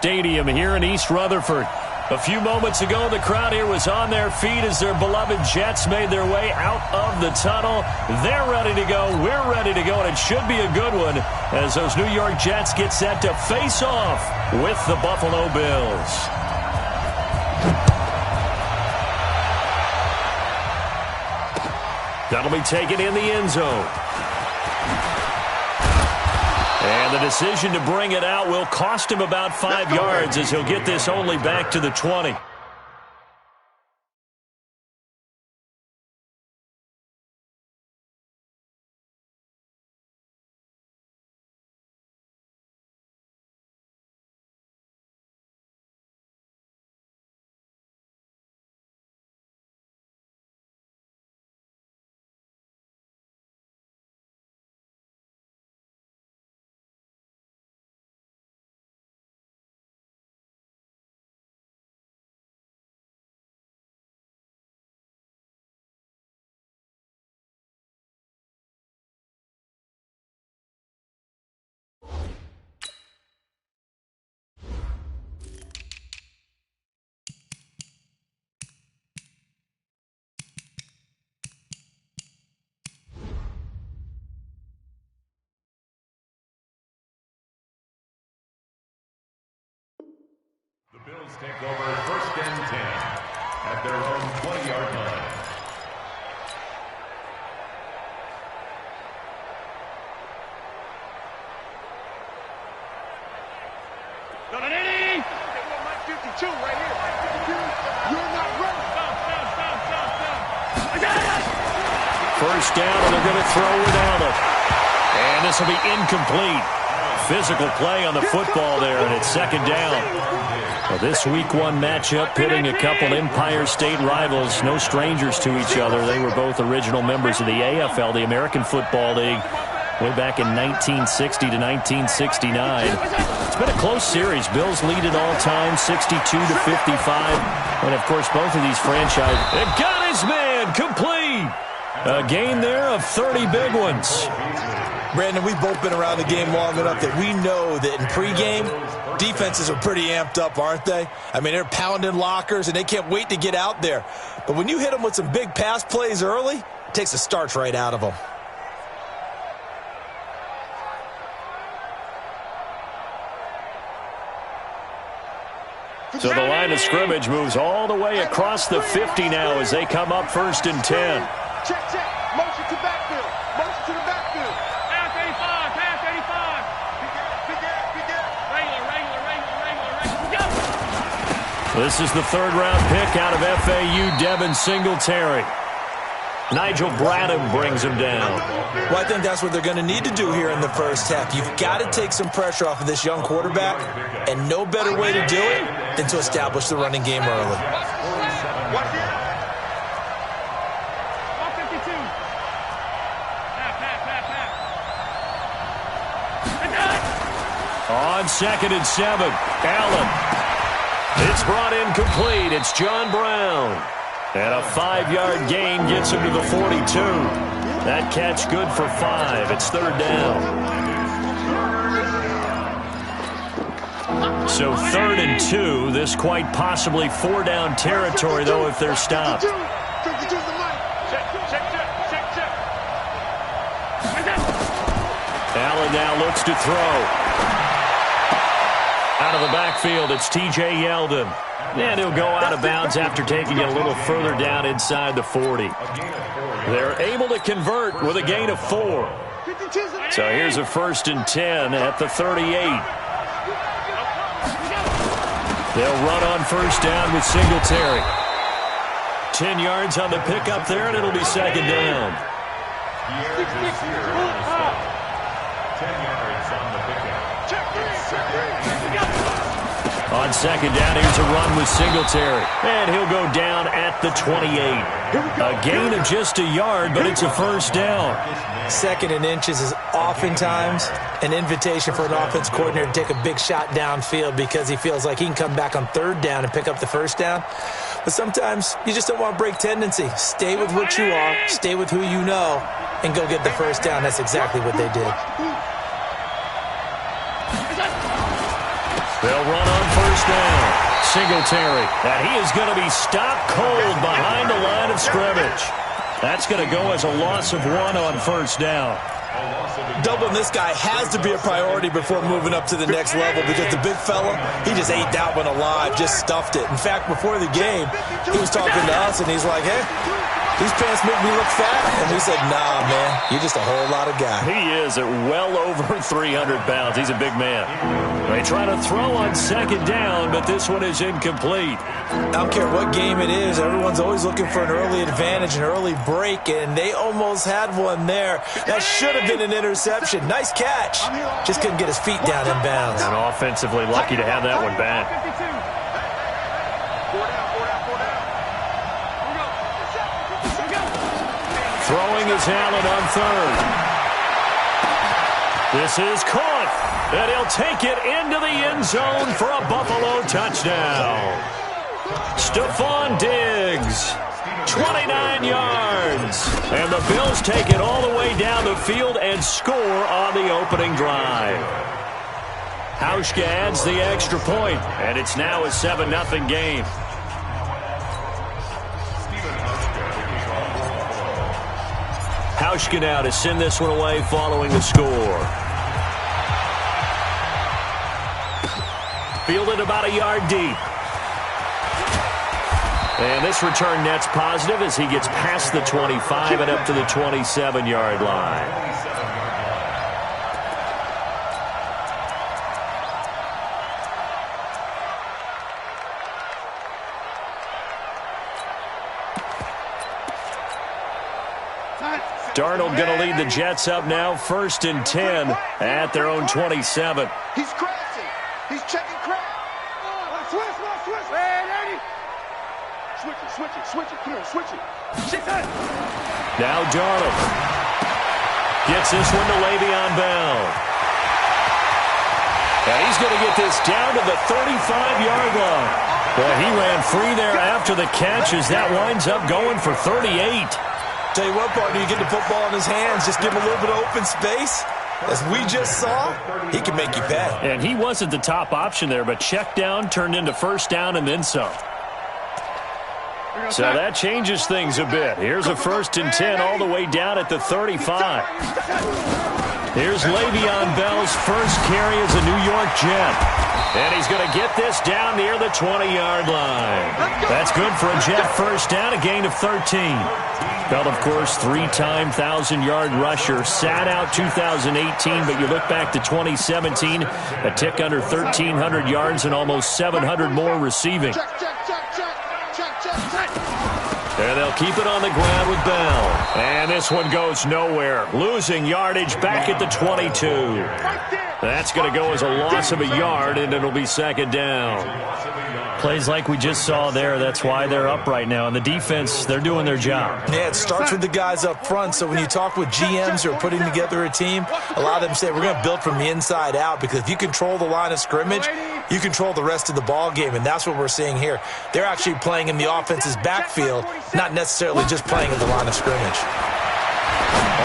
Stadium here in East Rutherford. A few moments ago, the crowd here was on their feet as their beloved Jets made their way out of the tunnel. They're ready to go. We're ready to go, and it should be a good one as those New York Jets get set to face off with the Buffalo Bills. That'll be taken in the end zone. And the decision to bring it out will cost him about 5 yards as he'll get this only back to the 20. Bills take over 1st and 10 at their own 20-yard line. Got an 80! 52 right here. 52. You're not ready. Stop. 1st down, and they're going to throw without it. And this will be incomplete. Physical play on the football there, and it's 2nd down. Well, this Week 1 matchup pitting a couple Empire State rivals, no strangers to each other. They were both original members of the AFL, the American Football League, way back in 1960 to 1969. It's been a close series. Bills lead it all time, 62 to 55. And, of course, both of these franchises. It got his man complete. A gain there of 30 big ones. Brandon, we've both been around the game long enough that we know that in pregame, defenses are pretty amped up, aren't they? I mean, they're pounding lockers, and they can't wait to get out there. But when you hit them with some big pass plays early, it takes the starch right out of them. So the line of scrimmage moves all the way across the 50 now as they come up 1st and 10. Check. Motion to backfield. Motion to the backfield. Pass 85. Pass 85. Big gap. Regular. This is the 3rd-round pick out of FAU, Devin Singletary. Nigel Bradham brings him down. Well, I think that's what they're going to need to do here in the 1st half. You've got to take some pressure off of this young quarterback, and no better way to do it than to establish the running game early. On 2nd and 7, Allen. It's brought in complete. It's John Brown. And a 5-yard gain gets him to the 42. That catch good for 5. It's 3rd down. So 3rd and 2. This quite possibly 4-down territory, though, if they're stopped. Allen now looks to throw. Out of the backfield, it's T.J. Yeldon. And he'll go out of bounds after taking it a little further down inside the 40. They're able to convert with a gain of 4. So here's a 1st and 10 at the 38. They'll run on 1st down with Singletary. 10 yards on the pickup there, and it'll be 2nd down. 10 yards on the pickup. On 2nd down, here's a run with Singletary. And he'll go down at the 28. A gain of just a yard, but it's a 1st down. 2nd and inches is oftentimes an invitation for an offense coordinator to take a big shot downfield because he feels like he can come back on 3rd down and pick up the 1st down. But sometimes you just don't want to break tendency. Stay with what you are, stay with who you know, and go get the 1st down. That's exactly what they did. They'll run on first down. Singletary, and he is going to be stopped cold behind the line of scrimmage. That's going to go as a loss of 1 on first down. Doubling this guy has to be a priority before moving up to the next level because the big fella, he just ate that one alive, just stuffed it. In fact, before the game, he was talking to us, and he's like, hey, these pants make me look fat. And we said, nah, man, you're just a whole lot of guy. He is at well over 300 pounds. He's a big man. They try to throw on second down, but this one is incomplete. I don't care what game it is. Everyone's always looking for an early advantage, an early break, and they almost had one there. That should have been an interception. Nice catch. Just couldn't get his feet down in bounds. And offensively lucky to have that one back. Throwing is Allen on third. This is caught, and he'll take it into the end zone for a Buffalo touchdown. Stephon Diggs, 29 yards. And the Bills take it all the way down the field and score on the opening drive. Hauschka adds the extra point, and it's now a 7-0 game. Hauschka now to send this one away following the score. Fielded about a yard deep. And this return net's positive as he gets past the 25 and up to the 27-yard line. Darnold going to lead the Jets up now, 1st and 10 at their own 27. He's crashing. He's checking crash. Switch. Hey, Eddie. Switch it. Come on, switch it. Now Darnold gets this one to Le'Veon Bell. And he's going to get this down to the 35-yard line. Well, he ran free there after the catch as that winds up going for 38. Tell you what, partner, you get the football in his hands, just give him a little bit of open space. As we just saw, he can make you pay. And he wasn't the top option there, but check down turned into first down and then some. So that changes things a bit. Here's a 1st and 10 all the way down at the 35. Here's Le'Veon Bell's first carry as a New York Jet. And he's going to get this down near the 20-yard line. That's good for a Jet first down, a gain of 13. Bell, of course, 3-time 1,000-yard rusher. Sat out 2018, but you look back to 2017, a tick under 1,300 yards and almost 700 more receiving. And they'll keep it on the ground with Bell. And this one goes nowhere. Losing yardage back at the 22. That's going to go as a loss of a yard, and it'll be 2nd down. Plays like we just saw there, that's why they're up right now. And the defense, they're doing their job. Yeah, it starts with the guys up front. So when you talk with GMs who are putting together a team, a lot of them say we're going to build from the inside out, because if you control the line of scrimmage, you control the rest of the ball game, and that's what we're seeing here. They're actually playing in the offense's backfield, not necessarily just playing in the line of scrimmage.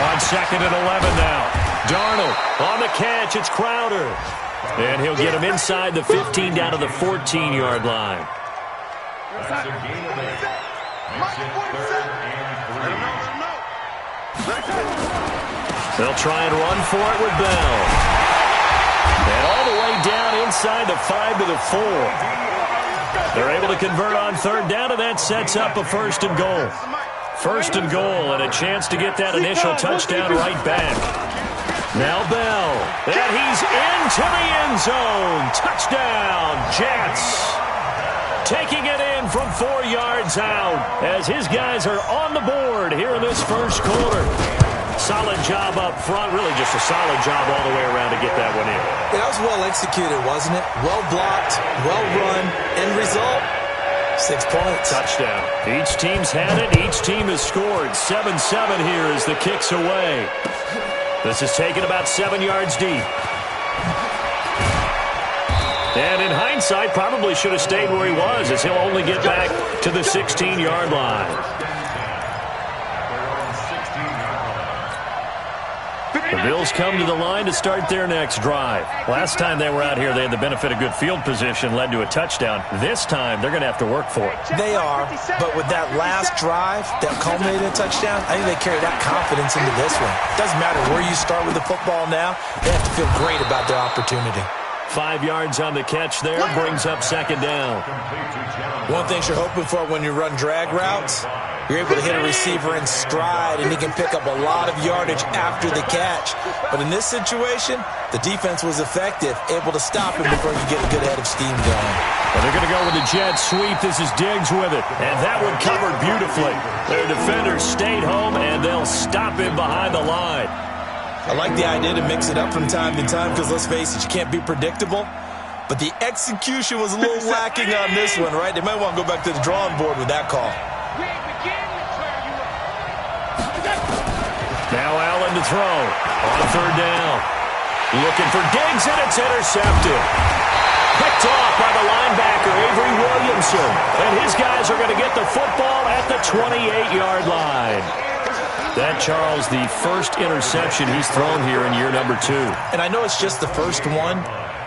On 2nd and 11 now. Darnold on the catch. It's Crowder. And he'll get him inside the 15 down to the 14-yard line. They'll try and run for it with Bell. And all the way down inside the 5 to the 4. They're able to convert on 3rd down, and that sets up a 1st and goal. 1st and goal, and a chance to get that initial touchdown right back. Now Bell, and he's into the end zone. Touchdown, Jets. Taking it in from 4 yards out as his guys are on the board here in this first quarter. Solid job up front, really just a solid job all the way around to get that one in. Yeah, that was well executed, wasn't it? Well blocked, well run, end result, 6 points. Touchdown. Each team's had it, each team has scored. 7-7 here as the kick's away. This is taken about 7 yards deep. And in hindsight, probably should have stayed where he was, as he'll only get back to the 16-yard line. The Bills come to the line to start their next drive. Last time they were out here, they had the benefit of good field position, led to a touchdown. This time, they're going to have to work for it. They are, but with that last drive that culminated in a touchdown, I think they carry that confidence into this one. Doesn't matter where you start with the football now, they have to feel great about their opportunity. 5 yards on the catch there, brings up second down. One thing you're hoping for when you run drag routes, you're able to hit a receiver in stride, and he can pick up a lot of yardage after the catch. But in this situation, the defense was effective, able to stop him before you get a good head of steam going. Well, they're going to go with the jet sweep. This is Diggs with it. And that one covered beautifully. Their defenders stayed home, and they'll stop him behind the line. I like the idea to mix it up from time to time because, let's face it, you can't be predictable. But the execution was a little lacking on this one, right? They might want to go back to the drawing board with that call. Now Allen to throw on third down. Looking for Diggs, and it's intercepted. Picked off by the linebacker, Avery Williamson. And his guys are going to get the football at the 28-yard line. That, Charles, the first interception he's thrown here in year number 2. And I know it's just the first one,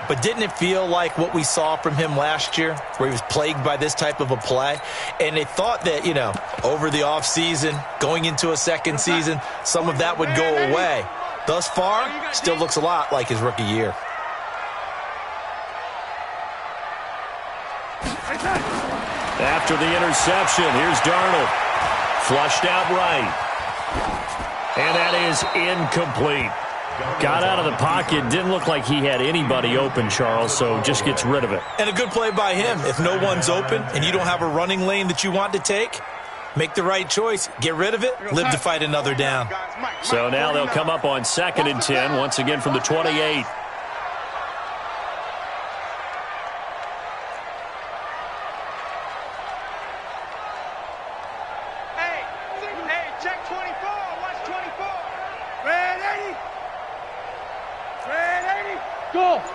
but didn't it feel like what we saw from him last year, where he was plagued by this type of a play? And they thought that, you know, over the offseason, going into a second season, some of that would go away. Thus far, still looks a lot like his rookie year. After the interception, here's Darnold. Flushed out right. And that is incomplete. Got out of the pocket. Didn't look like he had anybody open, Charles, so just gets rid of it. And a good play by him. If no one's open and you don't have a running lane that you want to take, make the right choice. Get rid of it. Live to fight another down. So now they'll come up on 2nd and 10, once again from the 28.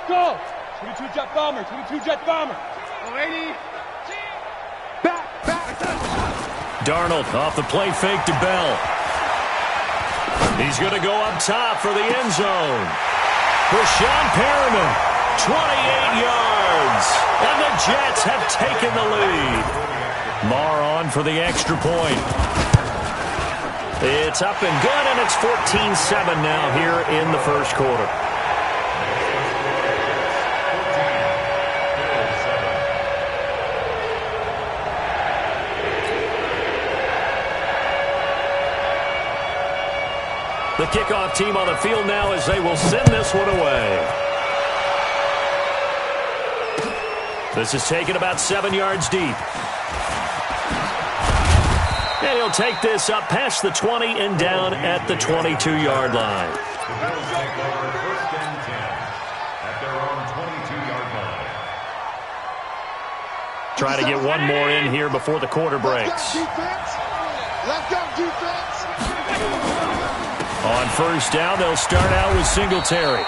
Go! 22 jet bomber, 22 jet bomber. 80. Back. Darnold off the play fake to Bell. He's going to go up top for the end zone. Rashawn Perriman, 28 yards. And the Jets have taken the lead. Marr on for the extra point. It's up and good, and it's 14-7 now here in the first quarter. The kickoff team on the field now as they will send this one away. This is taken about 7 yards deep. And he'll take this up past the 20 and down at the 22-yard line. The Bills take over 1st and 10 at their own 22-yard line. Try to get one more in here before the quarter breaks. Let's go, defense. On first down, they'll start out with Singletary.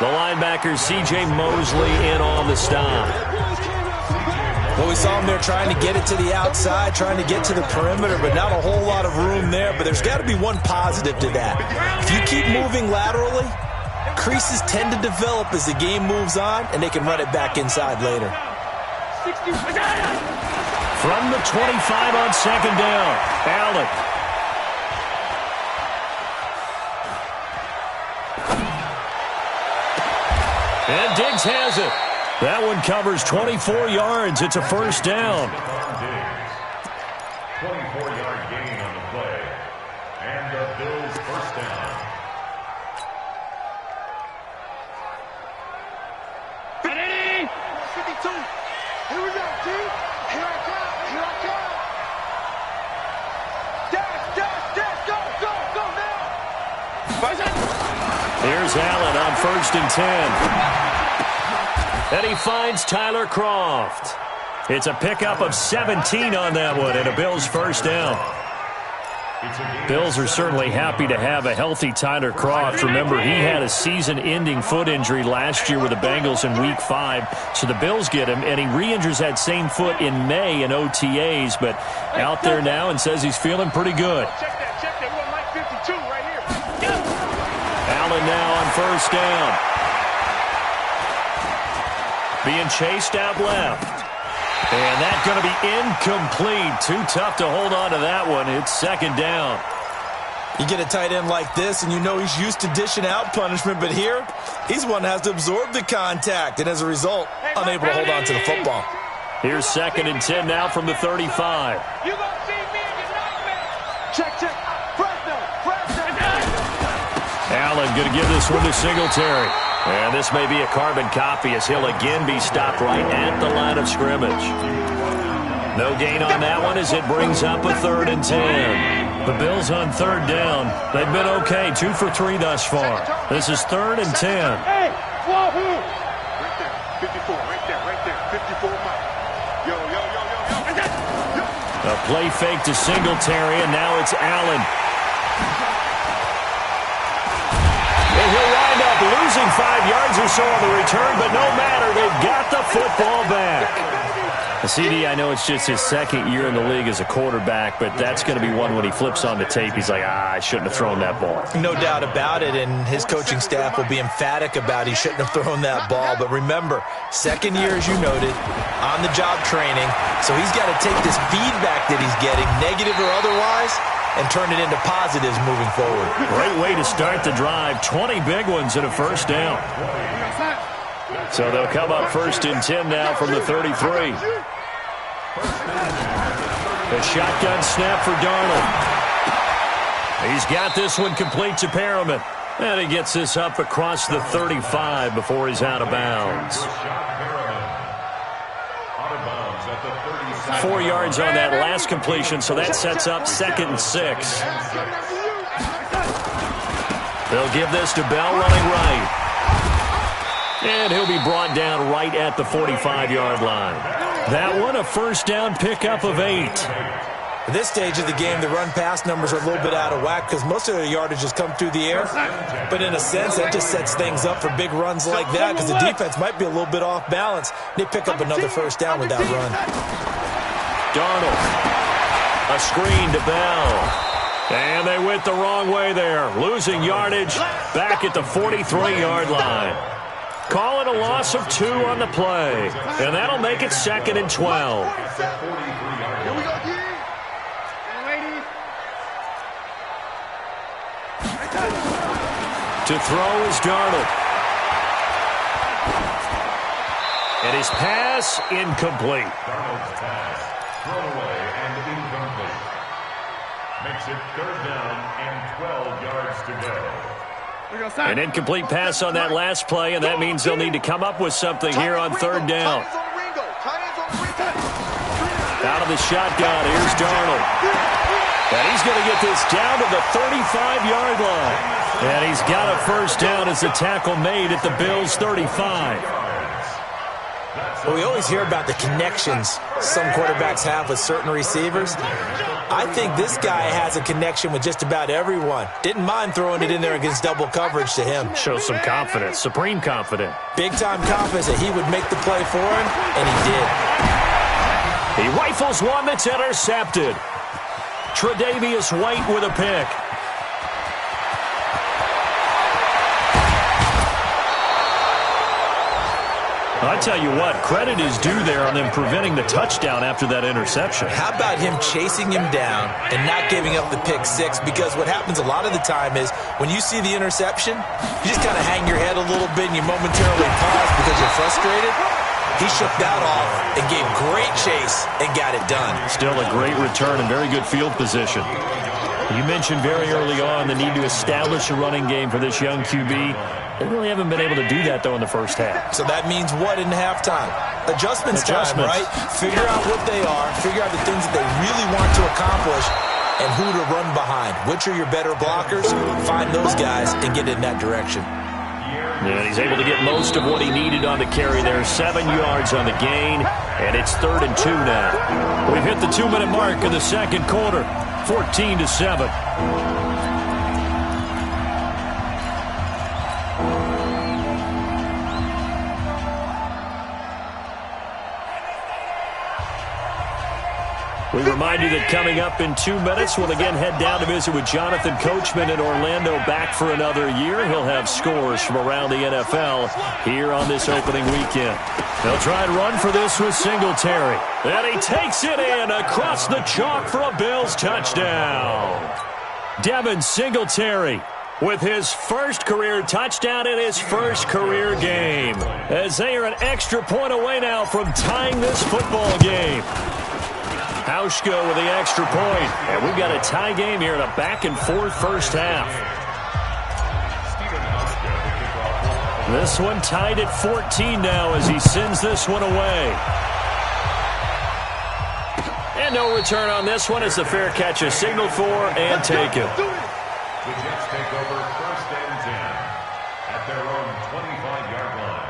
The linebacker, C.J. Mosley, in on the stop. Well, we saw him there trying to get it to the outside, trying to get to the perimeter, but not a whole lot of room there. But there's got to be one positive to that. If you keep moving laterally, creases tend to develop as the game moves on, and they can run it back inside later. From the 25 on second down, Allen. And Diggs has it. That one covers 24 yards. It's a first down. 24-yard gain on the play. And the Bills first down. Ready? 52. Here we go, G. Here I come. Dash. Go now. Here's Allen on 1st and 10. And he finds Tyler Kroft. It's a pickup of 17 on that one and a Bills first down. Bills are certainly happy to have a healthy Tyler Kroft. Remember, he had a season-ending foot injury last year with the Bengals in Week 5. So the Bills get him, and he re-injures that same foot in May in OTAs. But out there now and says he's feeling pretty good. Check that. We want Mike 52 right here. first down. Being chased out left. And that's going to be incomplete. Too tough to hold on to that one. It's second down. You get a tight end like this, and you know he's used to dishing out punishment, but here, he's one that has to absorb the contact, and as a result, unable to hold on to the football. Here's second and 10 now from the 35. You gonna see me in your nightmare. Check. Fresno. Allen going to give this one to Singletary. And this may be a carbon copy as he'll again be stopped right at the line of scrimmage. No gain on that one as it brings up a 3rd and 10. The Bills on 3rd down. They've been okay, 2 for 3 thus far. This is 3rd and 10. Hey, wahoo! Right there, 54, right there, 54 miles. Yo. A play fake to Singletary, and now it's Allen. And he'll wind up losing 5 yards or so on the return, but no matter, they've got the football back. CD, I know it's just his 2nd year in the league as a quarterback, but that's going to be one when he flips on the tape. He's like, I shouldn't have thrown that ball. No doubt about it, and his coaching staff will be emphatic about he shouldn't have thrown that ball. But remember, 2nd year, as you noted, on-the-job training, so he's got to take this feedback that he's getting, negative or otherwise, and turn it into positives moving forward. Great way to start the drive. 20 big ones and a first down. So they'll come up 1st and 10 now from the 33. A shotgun snap for Darnold. He's got this one complete to Perriman. And he gets this up across the 35 before he's out of bounds. 4 yards on that last completion, so that sets up 2nd and 6. They'll give this to Bell running right. And he'll be brought down right at the 45-yard line. That one, a first down pickup of 8. At this stage of the game, the run-pass numbers are a little bit out of whack because most of their yardage has come through the air. But in a sense, that just sets things up for big runs like that because the defense might be a little bit off balance. They pick up another first down with that run. Darnold. A screen to Bell. And they went the wrong way there. Losing yardage back at the 43-yard line. Call it a loss of 2 on the play. And that'll make it 2nd and 12. To throw is Darnold. And his pass incomplete. Darnold's pass thrown away and incomplete. Makes it 3rd down and 12 yards to go. An incomplete pass on that last play, and that means they'll need to come up with something here on 3rd down. Out of the shotgun, here's Darnold. And he's going to get this down to the 35-yard line. And he's got a first down as the tackle made at the Bills' 35. Well, we always hear about the connections some quarterbacks have with certain receivers. I think this guy has a connection with just about everyone. Didn't mind throwing it in there against double coverage to him. Shows some confidence, supreme confidence. Big-time confidence that he would make the play for him, and he did. He rifles one that's intercepted. Tre'Davious White with a pick. I tell you what, credit is due there on them preventing the touchdown after that interception. How about him chasing him down and not giving up the pick 6? Because what happens a lot of the time is when you see the interception, you just kind of hang your head a little bit and you momentarily pause because you're frustrated. He shook that off and gave great chase and got it done. Still a great return and very good field position. You mentioned very early on the need to establish a running game for this young QB. They really haven't been able to do that, though, in the first half. So that means what in halftime? Adjustments time, right? Figure out what they are, figure out the things that they really want to accomplish, and who to run behind. Which are your better blockers? Find those guys and get in that direction. And he's able to get most of what he needed on the carry there. 7 yards on the gain, and it's 3rd and 2 now. We've hit the 2-minute mark of the second quarter, 14-7. We remind you that coming up in 2 minutes, we'll again head down to visit with Jonathan Coachman in Orlando, back for another year. He'll have scores from around the NFL here on this opening weekend. They'll try and run for this with Singletary. And he takes it in across the chalk for a Bills touchdown. Devin Singletary with his first career touchdown in his first career game, as they are an extra point away now from tying this football game. Hauschka with the extra point, and we've got a tie game here in a back-and-forth first half. This one tied at 14 now as he sends this one away. And no return on this one as the fair catch is signaled for and taken. The Jets take over 1st and 10 at their own 25-yard line.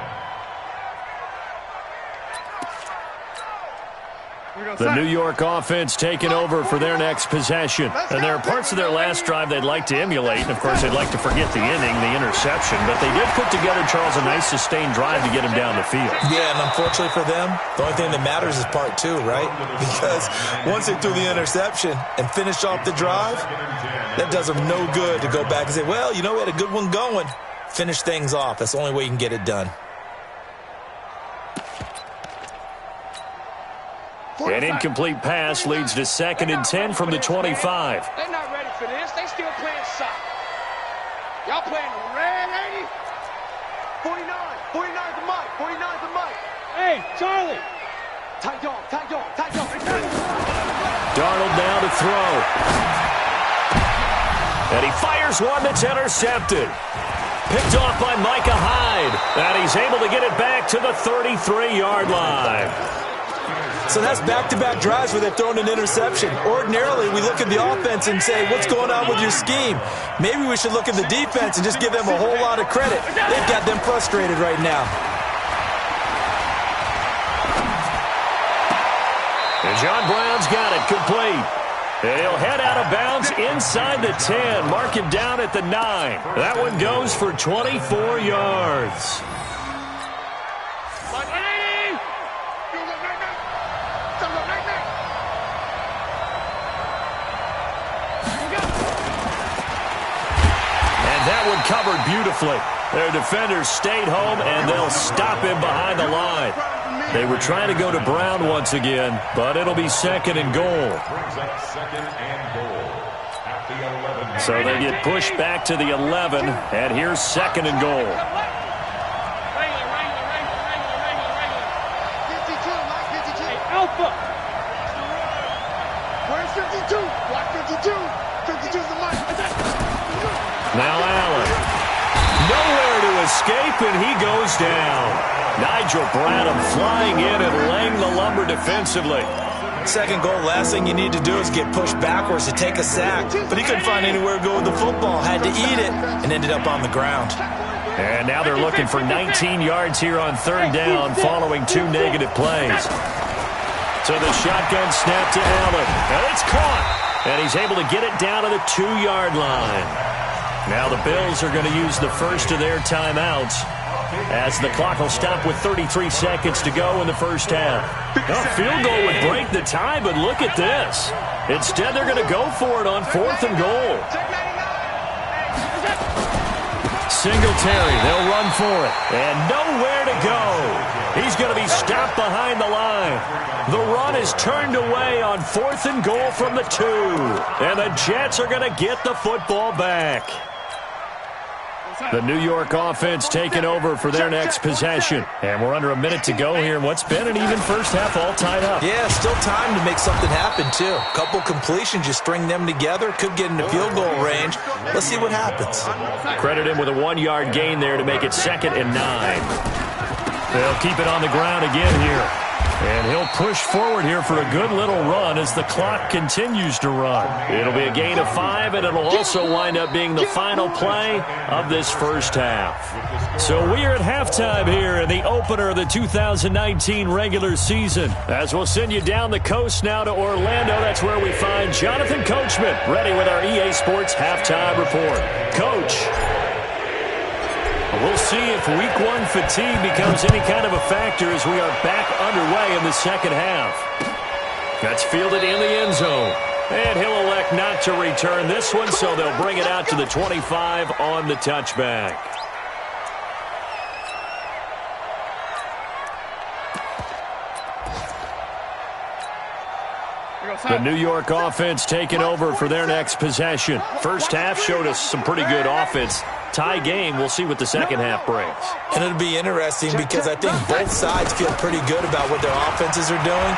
The New York offense taking over for their next possession. And there are parts of their last drive they'd like to emulate. And, of course, they'd like to forget the inning, the interception. But they did put together, Charles, a nice sustained drive to get him down the field. Yeah, and unfortunately for them, the only thing that matters is part 2, right? Because once they threw the interception and finished off the drive, that does them no good to go back and say, well, you know, we had a good one going. Finish things off. That's the only way you can get it done. An incomplete pass leads to 2nd and 10 from the 25. They're not ready for this. They still playing soccer. Y'all playing the red 80? 49. 49's the mic. 49's the mic. Hey, Charlie. Tight dog. Tight dog. Tight dog. Darnold now to throw. And he fires one that's intercepted. Picked off by Micah Hyde. And he's able to get it back to the 33-yard line. So that's back-to-back drives where they've thrown an interception. Ordinarily, we look at the offense and say, what's going on with your scheme? Maybe we should look at the defense and just give them a whole lot of credit. They've got them frustrated right now. And John Brown's got it complete. And he'll head out of bounds inside the 10. Mark him down at the 9. That one goes for 24 yards. That one covered beautifully. Their defenders stayed home, and they'll stop him behind the line. They were trying to go to Brown once again, but it'll be 2nd and goal. So they get pushed back to the 11, and here's 2nd and goal. 52, Mike, 52. Hey, Alpha. Where's 52? Block 52. 52's the mic. Now Allen. Nowhere to escape, and he goes down. Nigel Bradham flying in and laying the lumber defensively. 2nd goal, last thing you need to do is get pushed backwards to take a sack. But he couldn't find anywhere to go with the football. Had to eat it and ended up on the ground. And now they're looking for 19 yards here on 3rd down following 2 negative plays. So the shotgun snap to Allen. And it's caught. And he's able to get it down to the 2-yard line. Now the Bills are going to use the first of their timeouts as the clock will stop with 33 seconds to go in the first half. A field goal would break the tie, but look at this. Instead, they're going to go for it on 4th and goal. Singletary, they'll run for it. And nowhere to go. He's going to be stopped behind the line. The run is turned away on 4th and goal from the 2. And the Jets are going to get the football back. The New York offense taking over for their next possession. And we're under a minute to go here in what's been an even first half, all tied up. Yeah, still time to make something happen, too. A couple completions, you string them together, could get into field goal range. Let's see what happens. Credit him with a 1-yard gain there to make it 2nd and 9. They'll keep it on the ground again here. And he'll push forward here for a good little run as the clock continues to run. It'll be a gain of 5, and it'll also wind up being the final play of this first half. So we are at halftime here in the opener of the 2019 regular season. As we'll send you down the coast now to Orlando, that's where we find Jonathan Coachman ready with our EA Sports halftime report. Coach. We'll see if Week 1 fatigue becomes any kind of a factor as we are back underway in the second half. That's fielded in the end zone. And he'll elect not to return this one, so they'll bring it out to the 25 on the touchback. The New York offense taking over for their next possession. First half showed us some pretty good offense. Tie game, we'll see what the second half brings. And it'll be interesting because I think both sides feel pretty good about what their offenses are doing.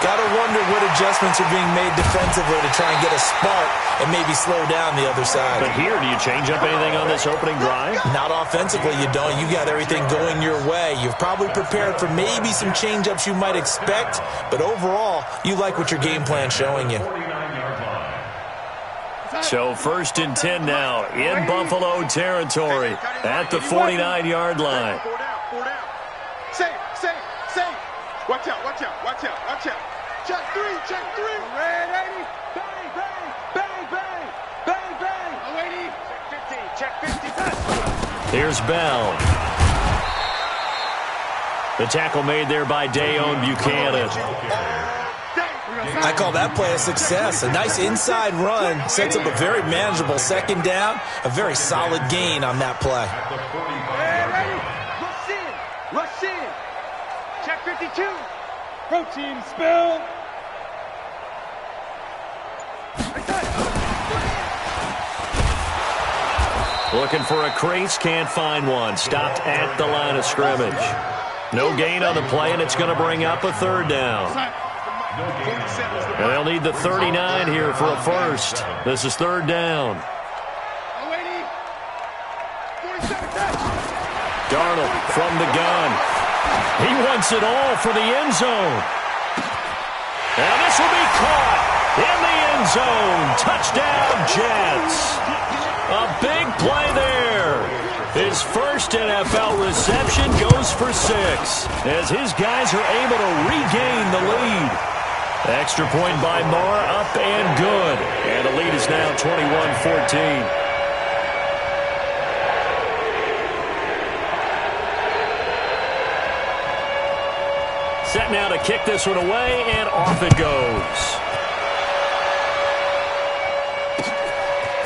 Got to wonder what adjustments are being made defensively to try and get a spark and maybe slow down the other side. But here, do you change up anything on this opening drive? Not offensively, you don't. You got everything going your way. You've probably prepared for maybe some change-ups you might expect, but overall, you like what your game plan's showing you. So 1st and 10 now in Buffalo territory at the 49-yard line. Watch out, watch out, watch out, watch out. Check three. Red 80. Bang, bang, bang, bang, bang, bang. Oh, 80. Check 50, check 50. Here's Bell. The tackle made there by Dayon Buchanan. I call that play a success. A nice inside run sets up a very manageable second down. A very solid gain on that play. Rush in. Check 52. Protein spill. Looking for a crease, can't find one. Stopped at the line of scrimmage. No gain on the play, and it's going to bring up a third down. And they'll need the 39 here for a first. This is third down. Darnold from the gun. He wants it all for the end zone. And this will be caught in the end zone. Touchdown, Jets. A big play there. His first NFL reception goes for 6 as his guys are able to regain the lead. Extra point by Moore, up and good. And the lead is now 21-14. Set now to kick this one away, and off it goes.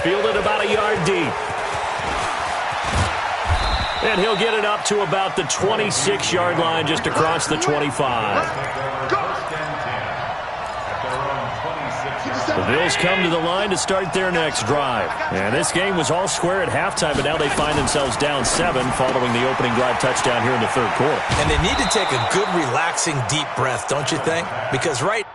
Fielded about a yard deep. And he'll get it up to about the 26-yard line, just across the 25. The Bills come to the line to start their next drive. And this game was all square at halftime, but now they find themselves down 7 following the opening drive touchdown here in the third quarter. And they need to take a good, relaxing, deep breath, don't you think? Because right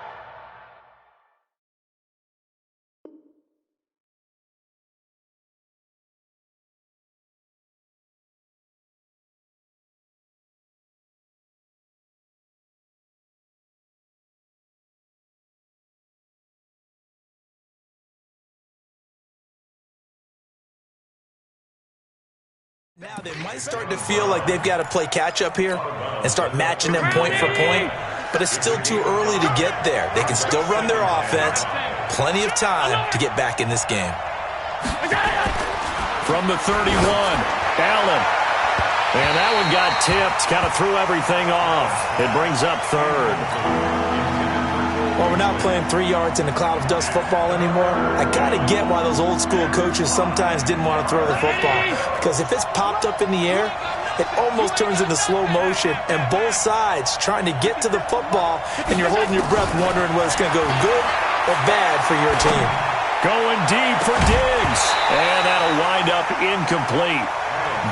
now they might start to feel like they've got to play catch-up here and start matching them point for point, but it's still too early to get there. They can still run their offense. Plenty of time to get back in this game. From the 31, Allen. And that one got tipped, kind of threw everything off. It brings up third. Well, we're not playing 3 yards in a cloud of dust football anymore. I got to get why those old school coaches sometimes didn't want to throw the football. Because if it's popped up in the air, it almost turns into slow motion. And both sides trying to get to the football, and you're holding your breath wondering whether it's going to go good or bad for your team. Going deep for Diggs. And that'll wind up incomplete.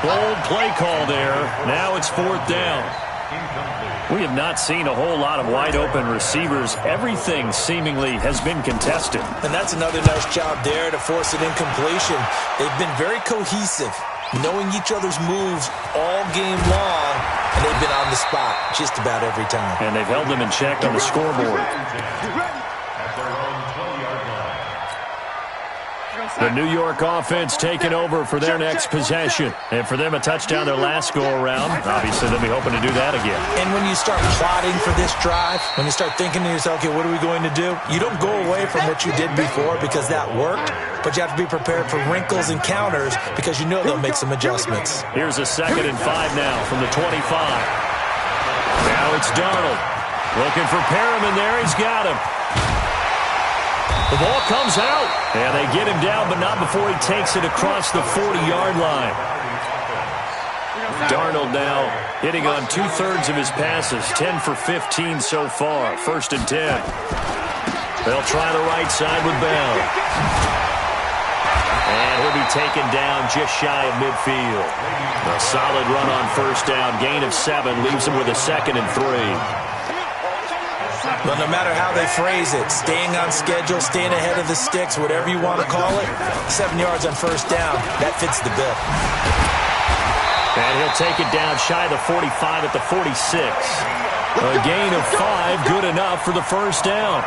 Bold play call there. Now it's 4th down. We have not seen a whole lot of wide-open receivers. Everything seemingly has been contested. And that's another nice job there to force an incompletion. They've been very cohesive, knowing each other's moves all game long, and they've been on the spot just about every time. And they've held them in check on the scoreboard. The New York offense taking over for their next possession. And for them, a touchdown their last go-around. Obviously, they'll be hoping to do that again. And when you start plotting for this drive, when you start thinking to yourself, okay, what are we going to do? You don't go away from what you did before because that worked, but you have to be prepared for wrinkles and counters because you know they'll make some adjustments. Here's a 2nd and 5 now from the 25. Now it's Darnold. Looking for Perriman there. He's got him. The ball comes out, and they get him down, but not before he takes it across the 40-yard line. Darnold now hitting on 2/3 of his passes, 10 for 15 so far. 1st and 10. They'll try the right side with Bell. And he'll be taken down just shy of midfield. A solid run on 1st down. Gain of 7 leaves him with a 2nd and 3. Well, no matter how they phrase it, staying on schedule, staying ahead of the sticks, whatever you want to call it, 7 yards on 1st down, that fits the bill. And he'll take it down shy of the 45 at the 46. A gain of 5, good enough for the 1st down.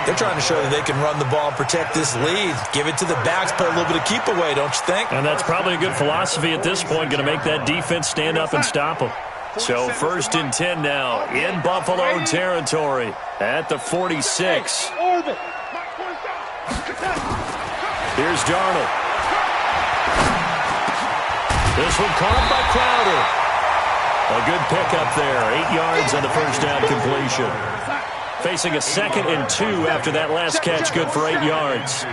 They're trying to show that they can run the ball and protect this lead. Give it to the backs, play a little bit of keep away, don't you think? And that's probably a good philosophy at this point, going to make that defense stand up and stop them. So 1st and 10 now in Buffalo territory at the 46. Here's Darnold. This one caught by Crowder. A good pickup there. 8 yards on the 1st down completion. Facing a 2nd and 2 after that last catch, good for 8 yards.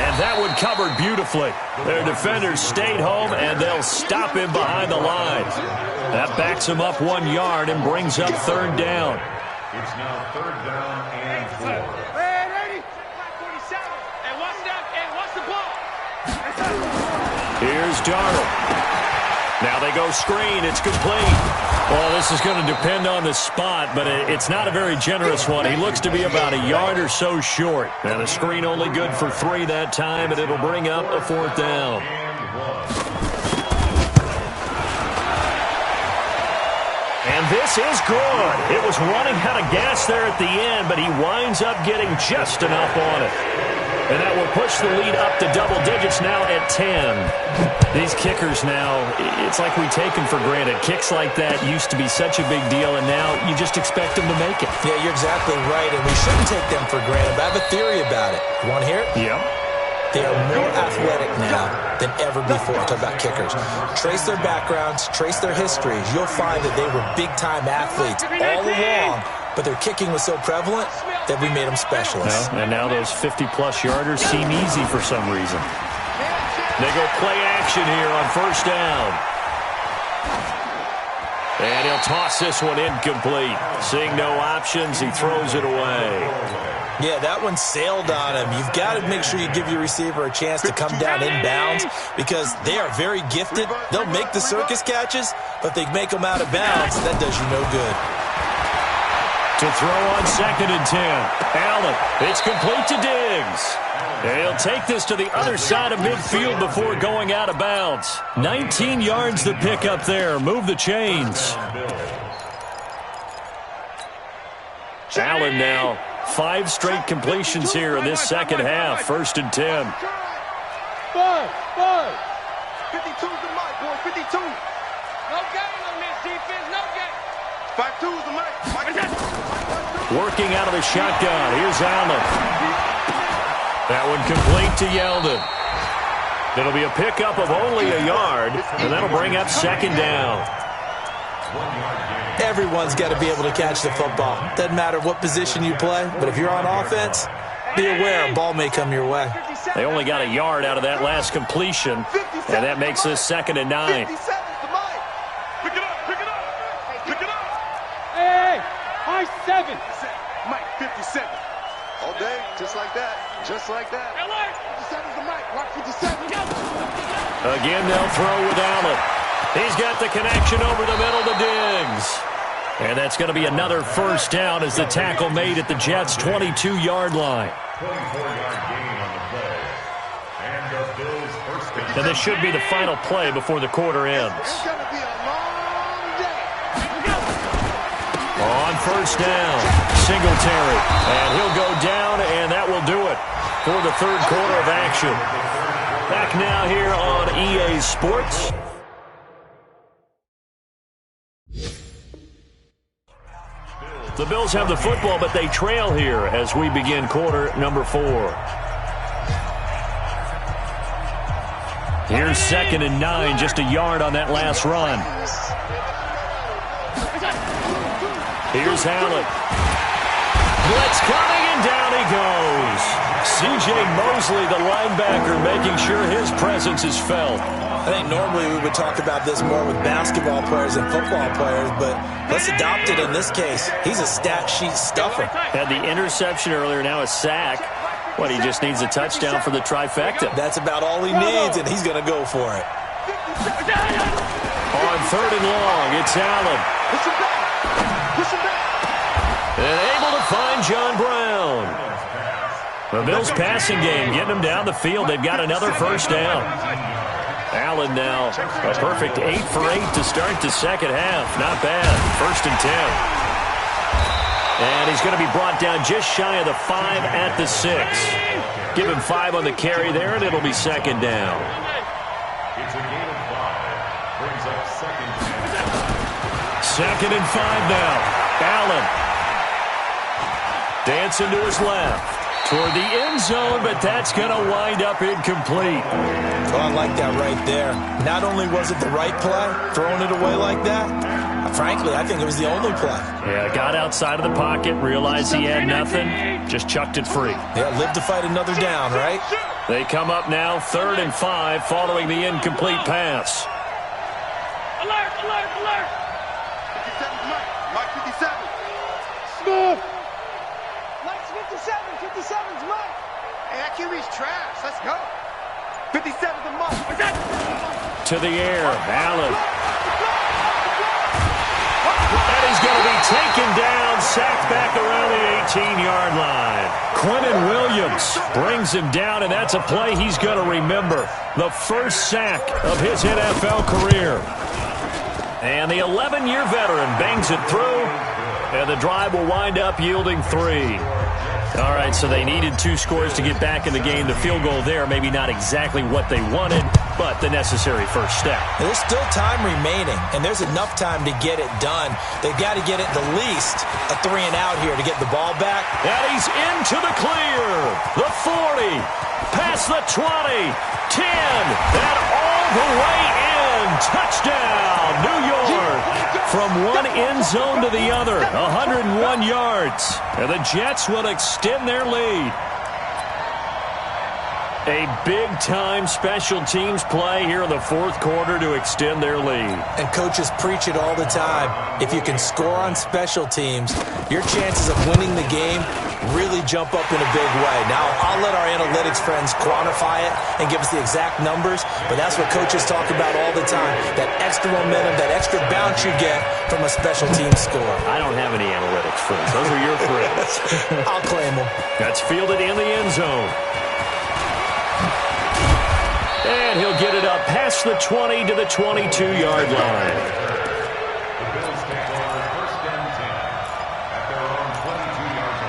And that one covered beautifully. Their defenders stayed home, and they'll stop him behind the line. That backs him up 1 yard and brings up 3rd down. It's now 3rd down and 4. Here's Darnold. Now they go screen. It's complete. Well, this is going to depend on the spot, but it's not a very generous one. He looks to be about a yard or so short. And a screen only good for 3 that time, and it'll bring up a 4th down. And this is good. It was running out of gas there at the end, but he winds up getting just enough on it. And that will push the lead up to double digits now at 10. These kickers now, it's like we take them for granted. Kicks like that used to be such a big deal, and now you just expect them to make it. Yeah, you're exactly right, and we shouldn't take them for granted. But I have a theory about it. You want to hear it? Yeah. They are more athletic now than ever before. I'm talking about kickers. Trace their backgrounds, trace their histories. You'll find that they were big-time athletes all along, but their kicking was so prevalent that we made them specialists. And now those 50-plus yarders seem easy for some reason. They go play action here on 1st down. And he'll toss this one incomplete. Seeing no options, he throws it away. Yeah, that one sailed on him. You've got to make sure you give your receiver a chance to come down inbounds because they are very gifted. They'll make the circus catches, but they make them out of bounds. That does you no good. To throw on 2nd and 10. Allen, it's complete to Diggs. He'll take this to the other side of midfield before going out of bounds. 19 yards to pick up there. Move the chains. Allen now. 5 straight completions here in this 2nd half. 1st and 10. 5. 52's the mic, boy. 52. No game on this defense. No game. 52's the mic. Working out of the shotgun. Here's Allen. That one complete to Yeldon. It'll be a pickup of only a yard, and that'll bring up 2nd down. Everyone's got to be able to catch the football. Doesn't matter what position you play, but if you're on offense, be aware a ball may come your way. They only got a yard out of that last completion, and that makes this 2nd and 9. Pick it up, pick it up, pick it up. Hey, high 7. Mike, 57. All day, just like that, just like that. 57's the mic, rock 57. Again, they'll throw with Allen. He's got the connection over the middle to Diggs. And that's going to be another 1st down as the tackle made at the Jets' 22-yard line. 24-yard gain on the play. And the Bills' 1st down. And this should be the final play before the quarter ends. It's going to be a long day. On 1st down, Singletary. And he'll go down, and that will do it for the 3rd quarter of action. Back now here on EA Sports. The Bills have the football, but they trail here as we begin quarter number 4. Here's 2nd and 9, just a yard on that last run. Here's Allen. Blitz coming, and down he goes. C.J. Mosley, the linebacker, making sure his presence is felt. I think normally we would talk about this more with basketball players and football players, but let's adopt it in this case. He's a stat sheet stuffer. Had the interception earlier, now a sack. What, he just needs a touchdown for the trifecta. That's about all he needs, and he's going to go for it. On 3rd and long, it's Allen. And able to find John Brown. The Bills' passing game getting them down the field. They've got another first down. Allen now a perfect 8 for 8 to start the second half. Not bad. 1st and 10. And he's going to be brought down just shy of the 5 at the 6. Give him 5 on the carry there, and it'll be 2nd down. It's a gain of 5. Brings up 2nd down. 2nd and 5 now. Allen dancing to his left. Toward the end zone, but that's going to wind up incomplete. Oh, I like that right there. Not only was it the right play, throwing it away like that, frankly, I think it was the only play. Yeah, got outside of the pocket, realized he had nothing, just chucked it free. Yeah, live to fight another down, right? They come up now 3rd and 5 following the incomplete pass. Alert, alert, alert! 57, Mike 57. Smooth! Mike's 57, 57's Mike. Hey, that QB's trash. Let's go. 57's the Mike. To the air, Allen. And he's going to be taken down, sacked back around the 18-yard line. Quentin Williams brings him down, and that's a play he's going to remember. The first sack of his NFL career. And the 11-year veteran bangs it through, and the drive will wind up yielding 3. All right, so they needed 2 scores to get back in the game. The field goal there, maybe not exactly what they wanted, but the necessary first step. There's still time remaining, and there's enough time to get it done. They've got to get it the least a 3 and out here to get the ball back. And he's into the clear. The 40, past the 20, 10, and all the way in. Touchdown, New York. From one end zone to the other, 101 yards. And the Jets will extend their lead. A big-time special teams play here in the 4th quarter to extend their lead. And coaches preach it all the time. If you can score on special teams, your chances of winning the game really jump up in a big way. Now, I'll let our analytics friends quantify it and give us the exact numbers, but that's what coaches talk about all the time, that extra momentum, that extra bounce you get from a special team score. I don't have any analytics friends. Those are your friends. I'll claim them. That's fielded in the end zone. And he'll get it up past the 20 to the 22-yard line. The Bills take over 1st and 10 at their own 22-yard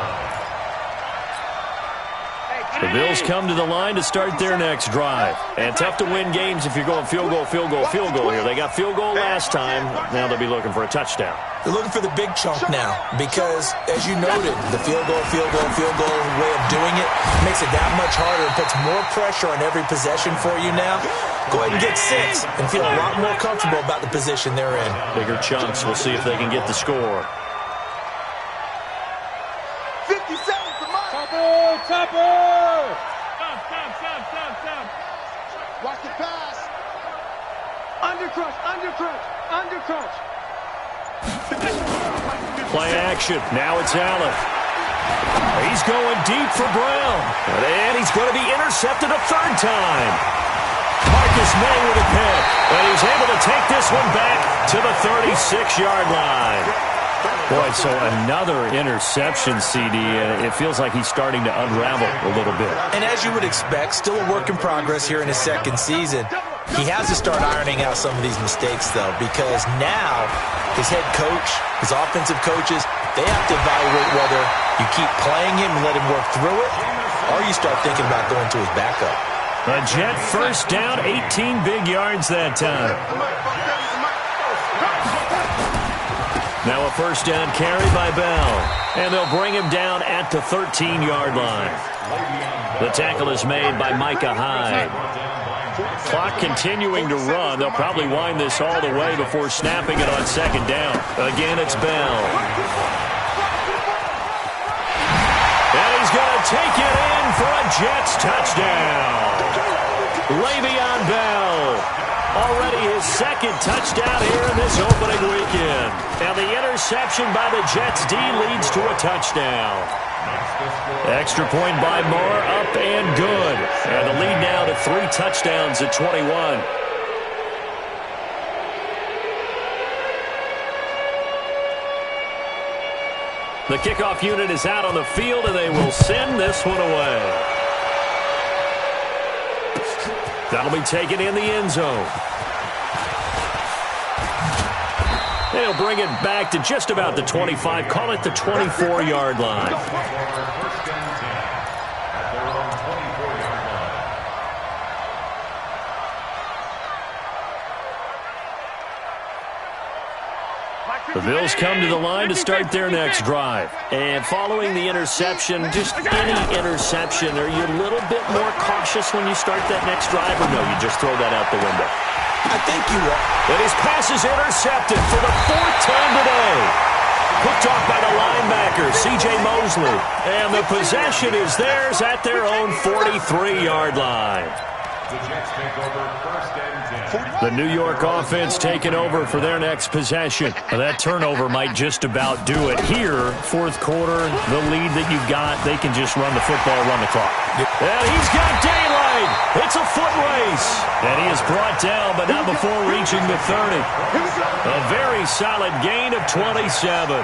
line. The Bills come to the line to start their next drive. And tough to win games if you're going field goal, field goal, field goal here. They got field goal last time. Now they'll be looking for a touchdown. They're looking for the big chunk now because, as you noted, the field goal way of doing it makes it that much harder and puts more pressure on every possession for you now. Go ahead and get 6 and feel a lot more comfortable about the position they're in. Bigger chunks. We'll see if they can get the score. 57 for Mike. Topper! Stop. Watch the pass. Undercrunch. Play action. Now it's Allen. He's going deep for Brown. And he's going to be intercepted a 3rd time. Marcus May with a pick. And he's able to take this one back to the 36-yard line. Boy, so another interception, CD. It feels like he's starting to unravel a little bit. And as you would expect, still a work in progress here in his 2nd season. He has to start ironing out some of these mistakes, though, because now his head coach, his offensive coaches, they have to evaluate whether you keep playing him and let him work through it, or you start thinking about going to his backup. A Jet first down, 18 big yards that time. Now a first down carry by Bell, and they'll bring him down at the 13-yard line. The tackle is made by Micah Hyde. Clock continuing to run. They'll probably wind this all the way before snapping it on second down. Again, it's Bell. And he's going to take it in for a Jets touchdown. Le'Veon Bell. Already his second touchdown here in this opening weekend. And the interception by the Jets D leads to a touchdown. Extra point by Moore, up and good. And the lead now to 3 touchdowns at 21. The kickoff unit is out on the field, and they will send this one away. That'll be taken in the end zone. They'll bring it back to just about the 25. Call it the 24-yard line. The Bills come to the line to start their next drive. And following the interception, just any interception, are you a little bit more cautious when you start that next drive, or no, you just throw that out the window? I think you are. And his pass is intercepted for the 4th time today. Picked off by the linebacker, C.J. Mosley. And the possession is theirs at their own 43-yard line. The Jets take over first and 10. The New York offense taking over for their next possession. Well, that turnover might just about do it here. 4th quarter, the lead that you've got, they can just run the football, run the clock. And he's got daylight. It's a foot race. And he is brought down, but not before reaching the 30. A very solid gain of 27.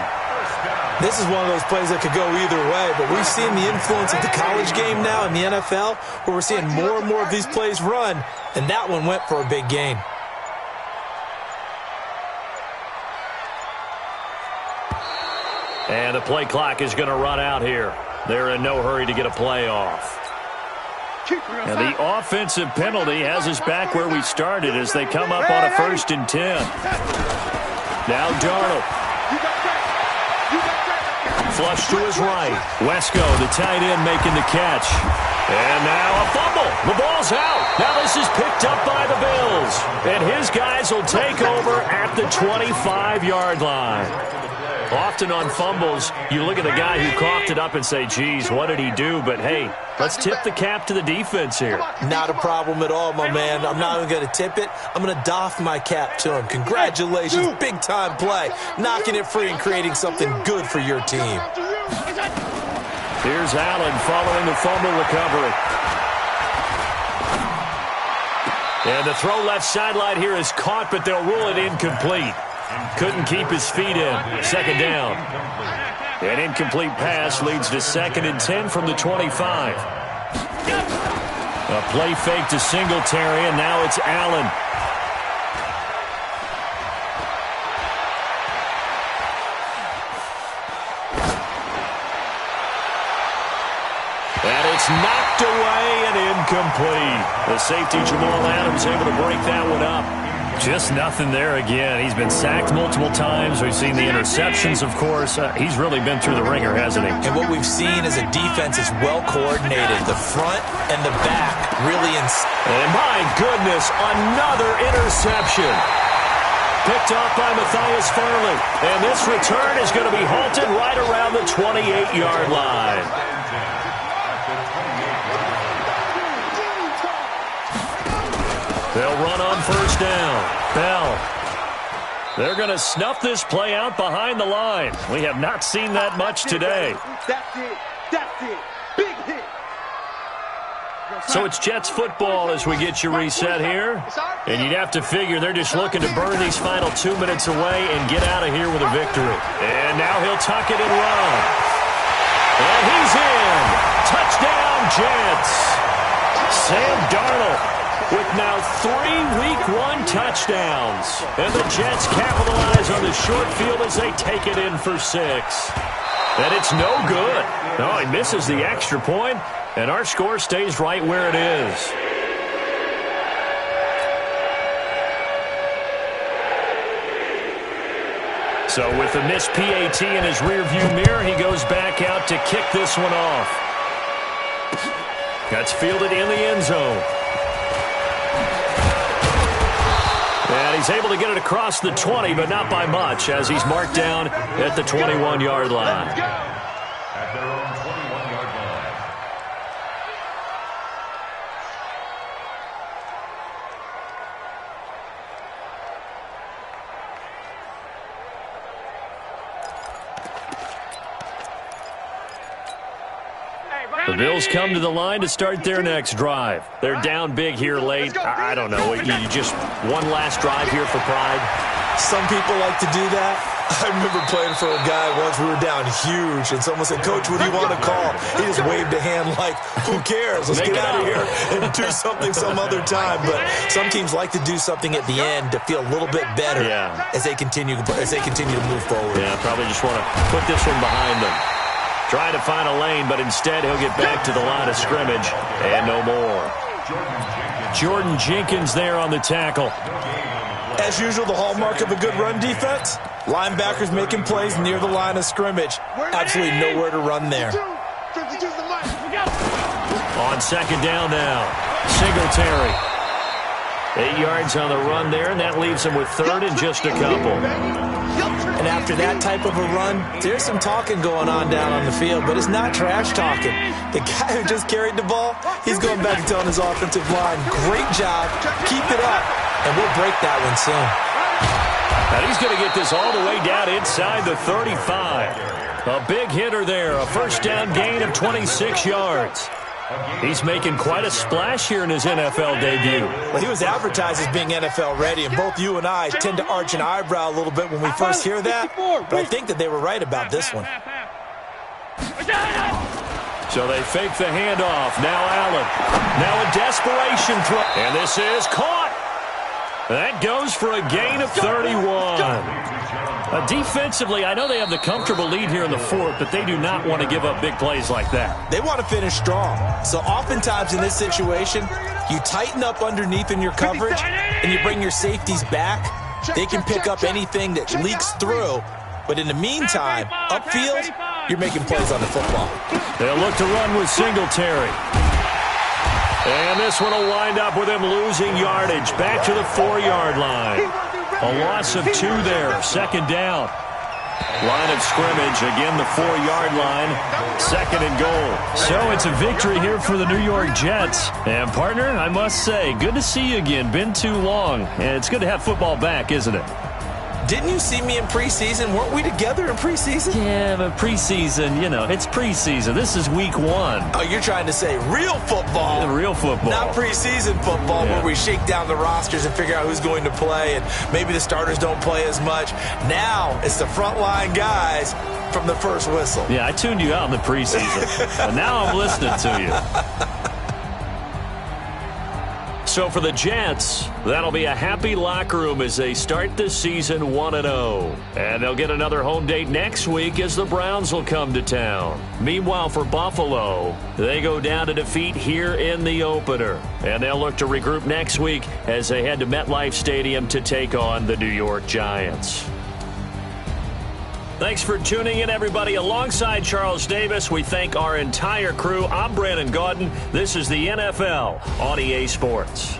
This is one of those plays that could go either way, but we've seen the influence of the college game now in the NFL, where we're seeing more and more of these plays run, and that one went for a big gain. And the play clock is going to run out here. They're in no hurry to get a play off. And the offensive penalty has us back where we started as they come up on a 1st and 10. Now Darnold. Flush to his right. Wesco, the tight end, making the catch. And now a fumble. The ball's out. Now this is picked up by the Bills. And his guys will take over at the 25-yard line. Often on fumbles, you look at the guy who coughed it up and say, geez, what did he do? But, hey, let's tip the cap to the defense here. Not a problem at all, my man. I'm not even going to tip it. I'm going to doff my cap to him. Congratulations, big-time play. Knocking it free and creating something good for your team. Here's Allen following the fumble recovery. And the throw left sideline here is caught, but they'll rule it incomplete. Couldn't keep his feet in. 2nd down. An incomplete pass leads to 2nd and 10 from the 25. A play fake to Singletary, and now it's Allen. And it's knocked away and incomplete. The safety, Jamal Adams, able to break that one up. Just nothing there again. He's been sacked multiple times. We've seen the interceptions, of course. He's really been through the ringer, hasn't he? And what we've seen is a defense is well coordinated. The front and the back really And my goodness, another interception. Picked off by Matthias Farley. And this return is going to be halted right around the 28-yard line. They'll run on 1st down. Bell. They're going to snuff this play out behind the line. We have not seen that much today. That's it. That's it. Big hit. So it's Jets football as we get you reset here. And you'd have to figure they're just looking to burn these final 2 minutes away and get out of here with a victory. And now he'll tuck it and run. And he's in. Touchdown, Jets. Sam Darnold with now 3 Week 1 touchdowns. And the Jets capitalize on the short field as they take it in for 6. And it's no good. No, he misses the extra point, and our score stays right where it is. So with the missed PAT in his rearview mirror, he goes back out to kick this one off. That's fielded in the end zone. he's able to get it across the 20, but not by much, as he's marked down at the 21-yard line. At their own 21-yard line. The Bills come to the line to start their next drive. They're down big here late. I don't know. You just one last drive here for pride. Some people like to do that. I remember playing for a guy once. We were down huge, and someone said, "Coach, what do you want to call?" He just waved a hand like, "Who cares? Let's get out of here and do something some other time." But some teams like to do something at the end to feel a little bit better as they continue to move forward. Yeah, probably just want to put this one behind them. Trying to find a lane, but instead he'll get back to the line of scrimmage and no more. Jordan Jenkins there on the tackle. As usual, the hallmark of a good run defense, linebackers making plays near the line of scrimmage. Absolutely nowhere to run there. On second down now, Singletary. 8 yards on the run there, and that leaves him with third and just a couple. And after that type of a run, there's some talking going on down on the field, but it's not trash talking. The guy who just carried the ball, he's going back and telling his offensive line, "Great job, keep it up," and we'll break that one soon. And he's going to get this all the way down inside the 35. A big hitter there, a first down gain of 26 yards. He's making quite a splash here in his NFL debut. Well, he was advertised as being NFL ready, and both you and I tend to arch an eyebrow a little bit when we first hear that, but I think that they were right about this one. So they fake the handoff. Now Allen. Now a desperation throw. And this is caught. That goes for a gain of 31. Defensively, I know they have the comfortable lead here in the fourth, but they do not want to give up big plays like that. They want to finish strong. So oftentimes in this situation, you tighten up underneath in your coverage, and you bring your safeties back. They can pick up anything that leaks through. But in the meantime, upfield, you're making plays on the football. They'll look to run with Singletary. And this one will wind up with him losing yardage back to the 4-yard line. A loss of 2 there, second down. Line of scrimmage, again the 4-yard line, second and goal. So it's a victory here for the New York Jets. And partner, I must say, good to see you again. Been too long. And it's good to have football back, isn't it? Didn't you see me in preseason? Weren't we together in preseason? Yeah, but preseason, you know, it's preseason. This is week 1. Oh, you're trying to say real football. Yeah, real football. Not preseason football where we shake down the rosters and figure out who's going to play, and maybe the starters don't play as much. Now it's the frontline guys from the first whistle. Yeah, I tuned you out in the preseason, but now I'm listening to you. So for the Jets, that'll be a happy locker room as they start the season 1-0. And they'll get another home date next week as the Browns will come to town. Meanwhile, for Buffalo, they go down to defeat here in the opener. And they'll look to regroup next week as they head to MetLife Stadium to take on the New York Giants. Thanks for tuning in, everybody. Alongside Charles Davis, we thank our entire crew. I'm Brandon Gaudin. This is the NFL on EA Sports.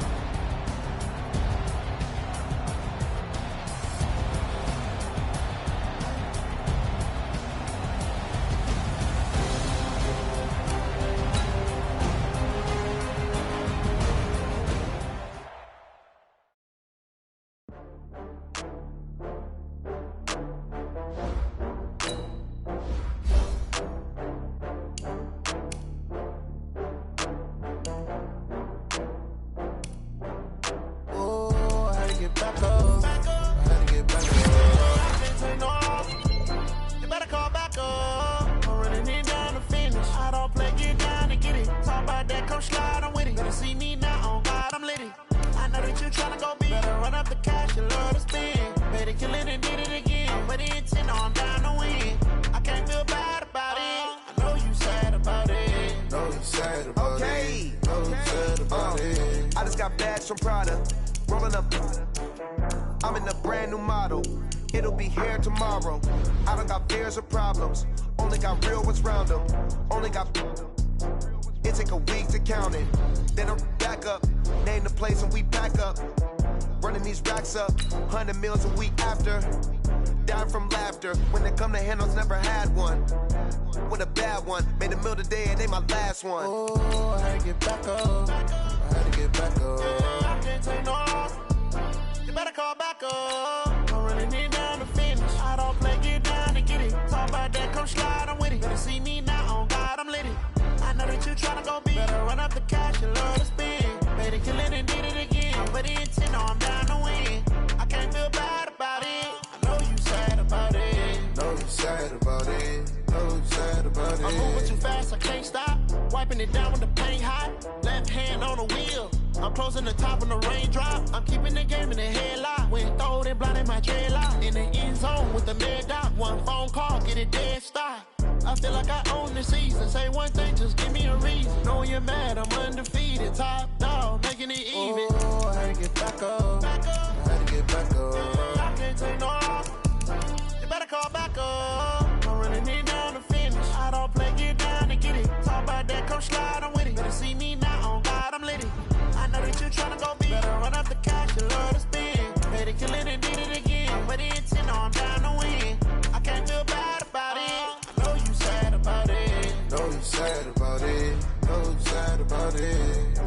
It take a week to count it. Then I'm back up, name the place and we pack up. running these racks up, 100 meals a week after. Dying from laughter, when it come to handles, never had one. With a bad one, made a meal today and they my last one. Oh, I had to get back up, I had to get back up. I can't take no off, you better call back up. I'm really need down to finish, I don't play, get down to get it. Talk about that, come slide, I'm with it. Better see me now, on God, I'm lit it. I know that you tryna go big, better run up the cash, you love to spend. Better kill it and did it again, I'm with the intent, no, I'm down to win. I can't feel bad about it, I know you sad about it. Know you sad about it, know you sad about it. I'm moving too fast, I can't stop. Wiping it down when the paint hot. Left hand on the wheel. I'm closing the top when the raindrop. I'm keeping the game in the headlock. When throwed and blinded my dreadlock. In the end zone with the mid dot. One phone call, get it dead stop. I feel like I own the season. Say one thing, just give me a reason. Knowing you're mad, I'm undefeated. Top dog, making it even. Oh, I had to get back up, I had to get back up. I can't take no off. You better call back up. I'm running it down to finish. I don't play, get down to get it. Talk about that, come slide, I'm with it. Better see me now, on God, I'm lit it. I know that you tryna go big. Better run up the cash, you love to spend. Better kill it and did it again. With the intent, no, I'm down to win. I can't feel bad about it. I know you sad about it. Know you sad about it, know you sad about it.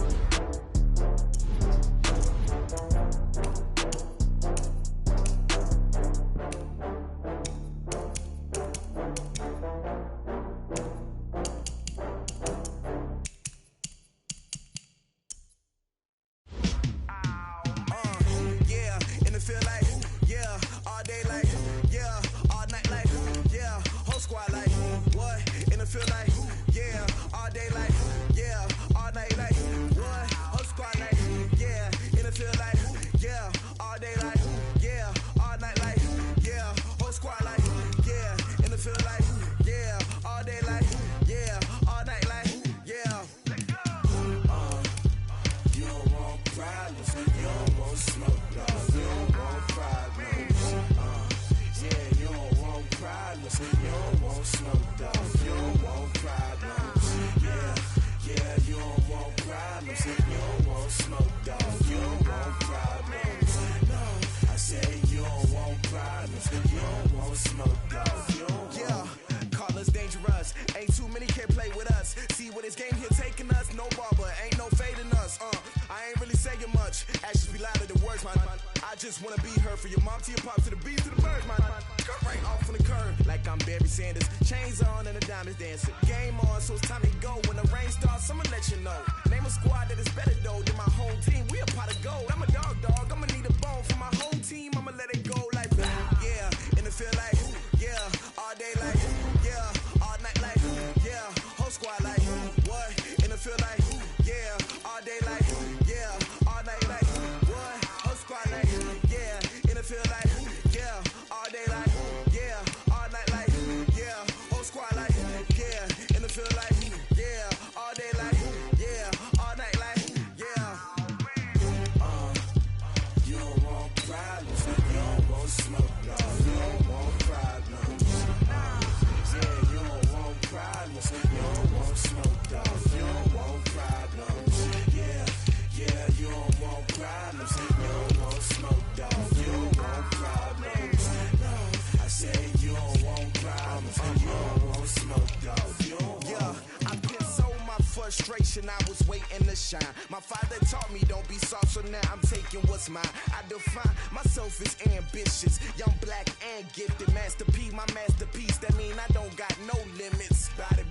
I was waiting to shine. My father taught me don't be soft, so now I'm taking what's mine. I define myself as ambitious, young, black, and gifted. Masterpiece, my masterpiece. That mean I don't got no limits. Bout it,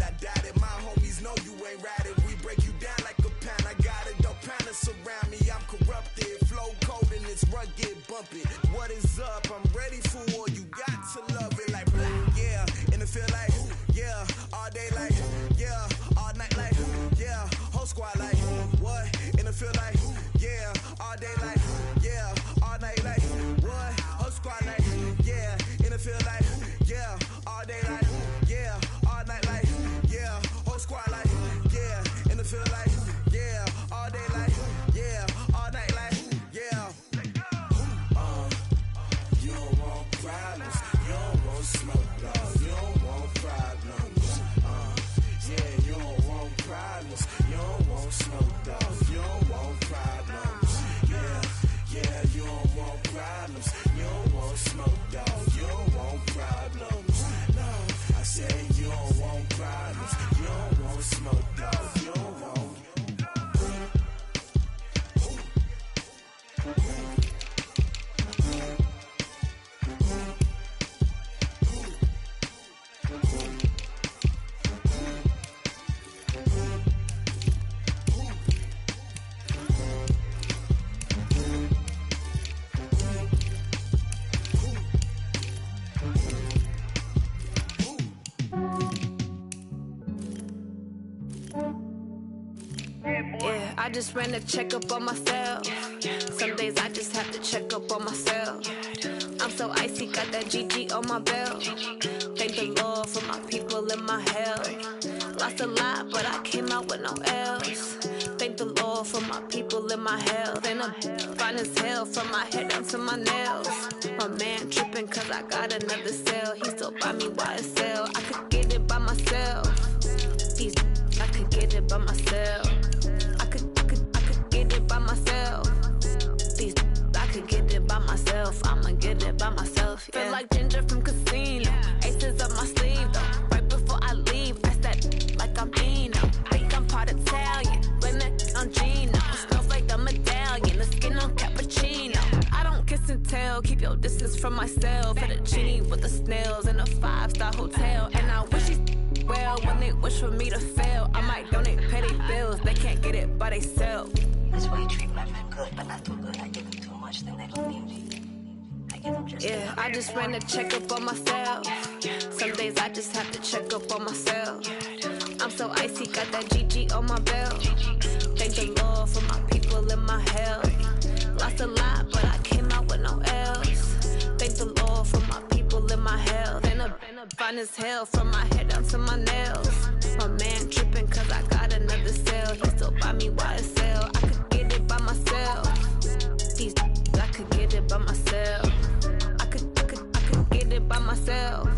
I doubt it. My homies know you ain't ratted. We break you down like a pound. I got it, don't pound it surround me. I'm corrupted, flow cold and it's rugged, bumpy. What is up? I'm ready for war. You got to love it like yeah, and it feel like yeah, all day like yeah, all night like yeah, whole squad like what? And it feel like yeah, all day like yeah, all night like what? Whole squad like yeah, and it feel like yeah, all day like yeah, all night like yeah, whole squad like yeah, and it feel like yeah, all day like yeah, all night like yeah. just ran a checkup on myself. Some days I just have to check up on myself. I'm so icy, got that GG on my belt. Thank the Lord for my people in my health. Lost a lot, but I came out with no else. Thank the Lord for my people in my health. And I'm fine as hell from my head down to my nails. My man tripping cause I got another cell. He still buy me YSL. I could get it by myself. These I could get it by myself. I could get it by myself. These I could get it by myself. I'ma get it by myself. Yeah. Feel like Ginger from Casino. Aces up my sleeve though. Right before I leave, that's that like I'm Dino. Think I'm part Italian. Blame it on Gino. Smells like the medallion. The skin on cappuccino. I don't kiss and tell. Keep your distance from myself. At a genie with the snails in a 5-star hotel. And I wish he's well when they wish for me to fail. I might donate petty bills. They can't get it by themselves. That's why you treat my men good, but not too good. I give them too much, then they don't need me. I give them just yeah, I just ran a checkup on myself. Some days I just have to check up on myself. I'm so icy, got that GG on my belt. Thank the Lord for my people in my health. Lost a lot, but I came out with no else. Thank the Lord for my people in my health. And I'm fine as hell from my head down to my nails. My man tripping cause I got another cell. He still buy me YSL. I could get it by myself. These I could get it by myself. I could get it by myself.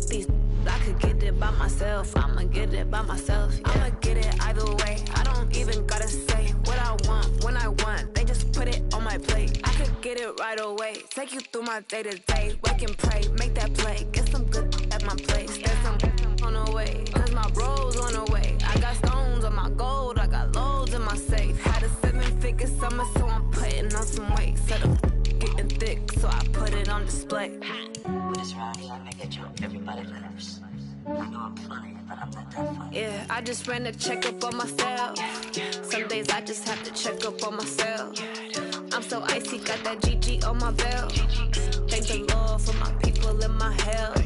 These I could get it by myself. I'ma get it by myself. Yeah. I'ma get it either way. I don't even gotta say what I want when I want. They just put it on my plate. I could get it right away. Take you through my day to day. Wake and pray, make that play. Get some good at my place. There's some on the way. Cause my bro's on the way. I got stones on my gold. I got loads in my safe. Had a 7-figure summer, so I'm putting on some weight. Set up getting thick, so I put it on display. With this round here, I make it jump. Everybody laughs. I know I'm funny, but I'm not that funny. Yeah, I just ran a checkup on myself. Some days I just have to check up on myself. I'm so icy, got that GG on my belt. Thank the Lord for my people in my health.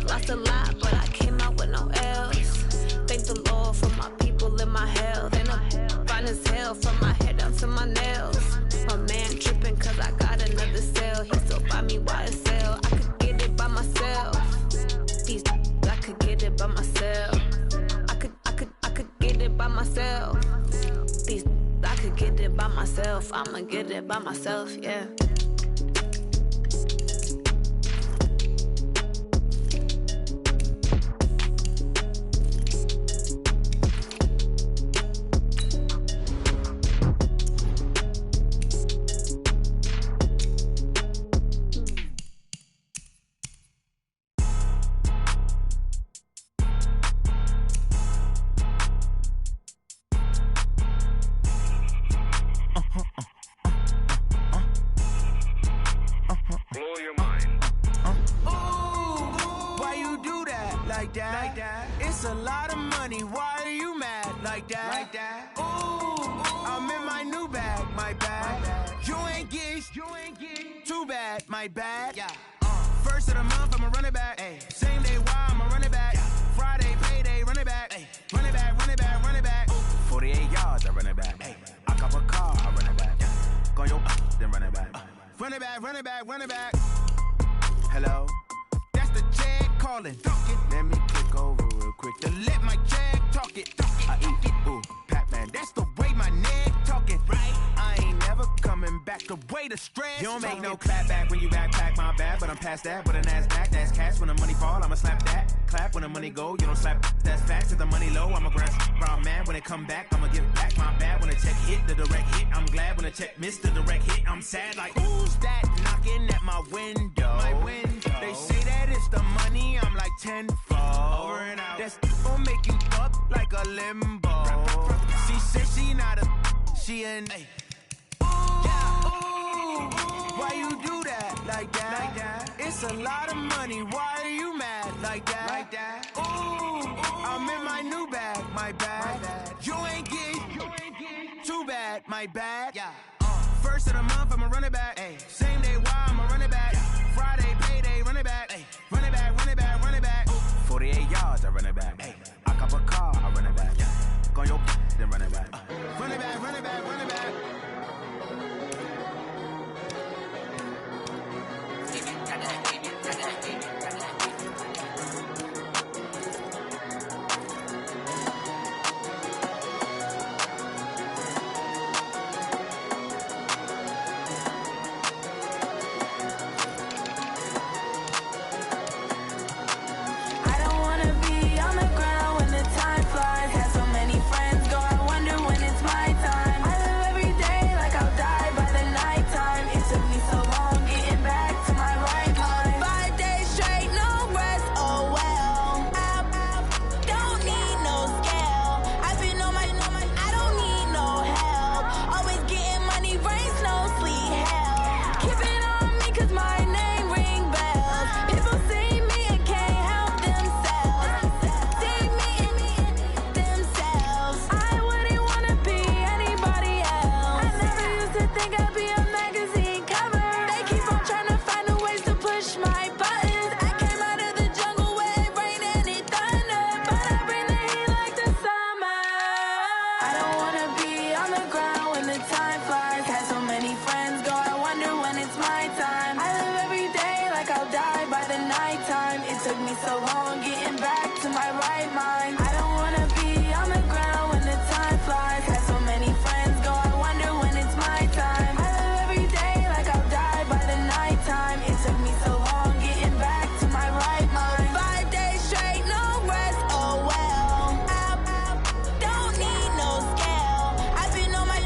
Lost a lot, but I came out with no else. Thank the Lord for my people in my health. And I'm fine as hell from my head down to my nails. My man tripping cause I got another cell. He still buy me YSL. I could get it by myself. These I could get it by myself. I could get it by myself. These I could get it by myself. I'ma get it by myself, yeah. It's a lot of money, why are you mad like that? Ooh, I'm in my new bag, my bad. You ain't get too bad, my bad. First of the month, I'ma run it back. Same day, why I'ma run it back. Friday, payday, run it back. Run it back, run it back, run it back. 48 yards, I run it back. I cop a car, I run it back. Go your then run it back. Run it back, run it back, run it back. Hello? That's the jag calling. Let me click over real quick to let my jag talk it. I eat it, ooh, Pac-Man. That's the way my neck talking. Right? I ain't never coming back. The way the stress. You don't make no clap back when you backpack, my bad. But I'm past that. But an ass back, that's cash. When the money fall, I'ma slap that. Clap when the money go, you don't slap. That's facts. If the money low, I'ma grind round man. When it come back, I'ma give it back. My bad when the check hit, the direct hit. I'm glad when the check missed the direct hit. I'm sad like, who's that knocking at my window? My window. They say that it's the money, I'm like tenfold. Over and out. That's gon' make you up like a limbo. She said she not a, she an. Ooh, why you do that like that? It's a lot of money, why are you mad like that? Ooh, I'm in my new bag, my bad. You ain't get too bad, my bad. First of the month, I'ma run it back. Same day, why I'ma run it back. Friday, payday, run it back. Run it back, run it back, run it back. 48 yards, I run it back. I cop a car, I run it back. Go your then run it back. Run it back, run it me so long getting back to my right mind. I don't wanna be on the ground when the time flies. Had so many friends go, I wonder when it's my time. I live every day like I'll die by the nighttime. It took me so long getting back to my right mind. 5 days straight, no rest, oh well. I don't need no scale. I've been on my,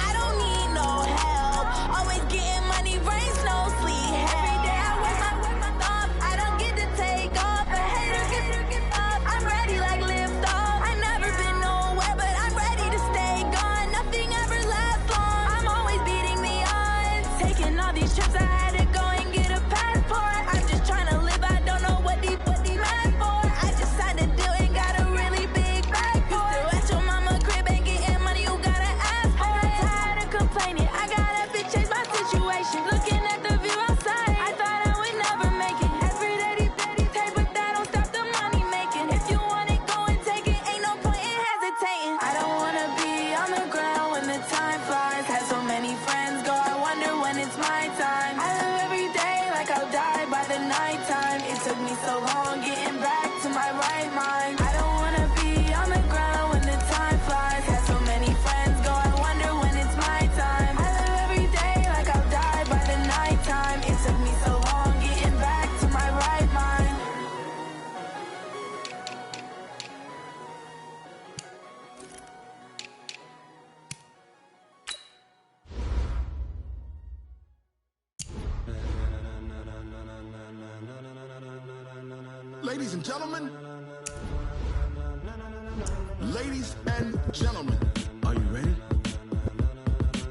I don't need no help. Always getting money, rain, snow, sleet, every day I work my thumb. I don't get to take off, a hater get up. I'm ready like lift off. I never been nowhere, but I'm ready to stay gone. Nothing ever lasts long. I'm always beating the odds. Taking all these trips, I had to go and get a passport. I'm just trying to live, I don't know what these mad for. I just signed a deal and got a really big bag for it. Still at your mama crib and getting money, you gotta ask for it. Tired of complaining, I gotta change my situation. Looking at the view outside, I thought I would never make it. Every day they take, but that don't stop the money making. If you want it, go and take it, ain't no point in hesitating. I don't wanna be on the ground when the time flies. Had so many friends go, I wonder when it's my time. I live every day like I'll die by the nighttime. It took me so long getting back to my right mind. I don't wanna be on the ground when the time flies. Had so many friends go, I wonder when it's my time. I live every day like I'll die by the nighttime. It took me so long getting back to my right mind. Ladies and gentlemen, ladies and gentlemen, are you ready?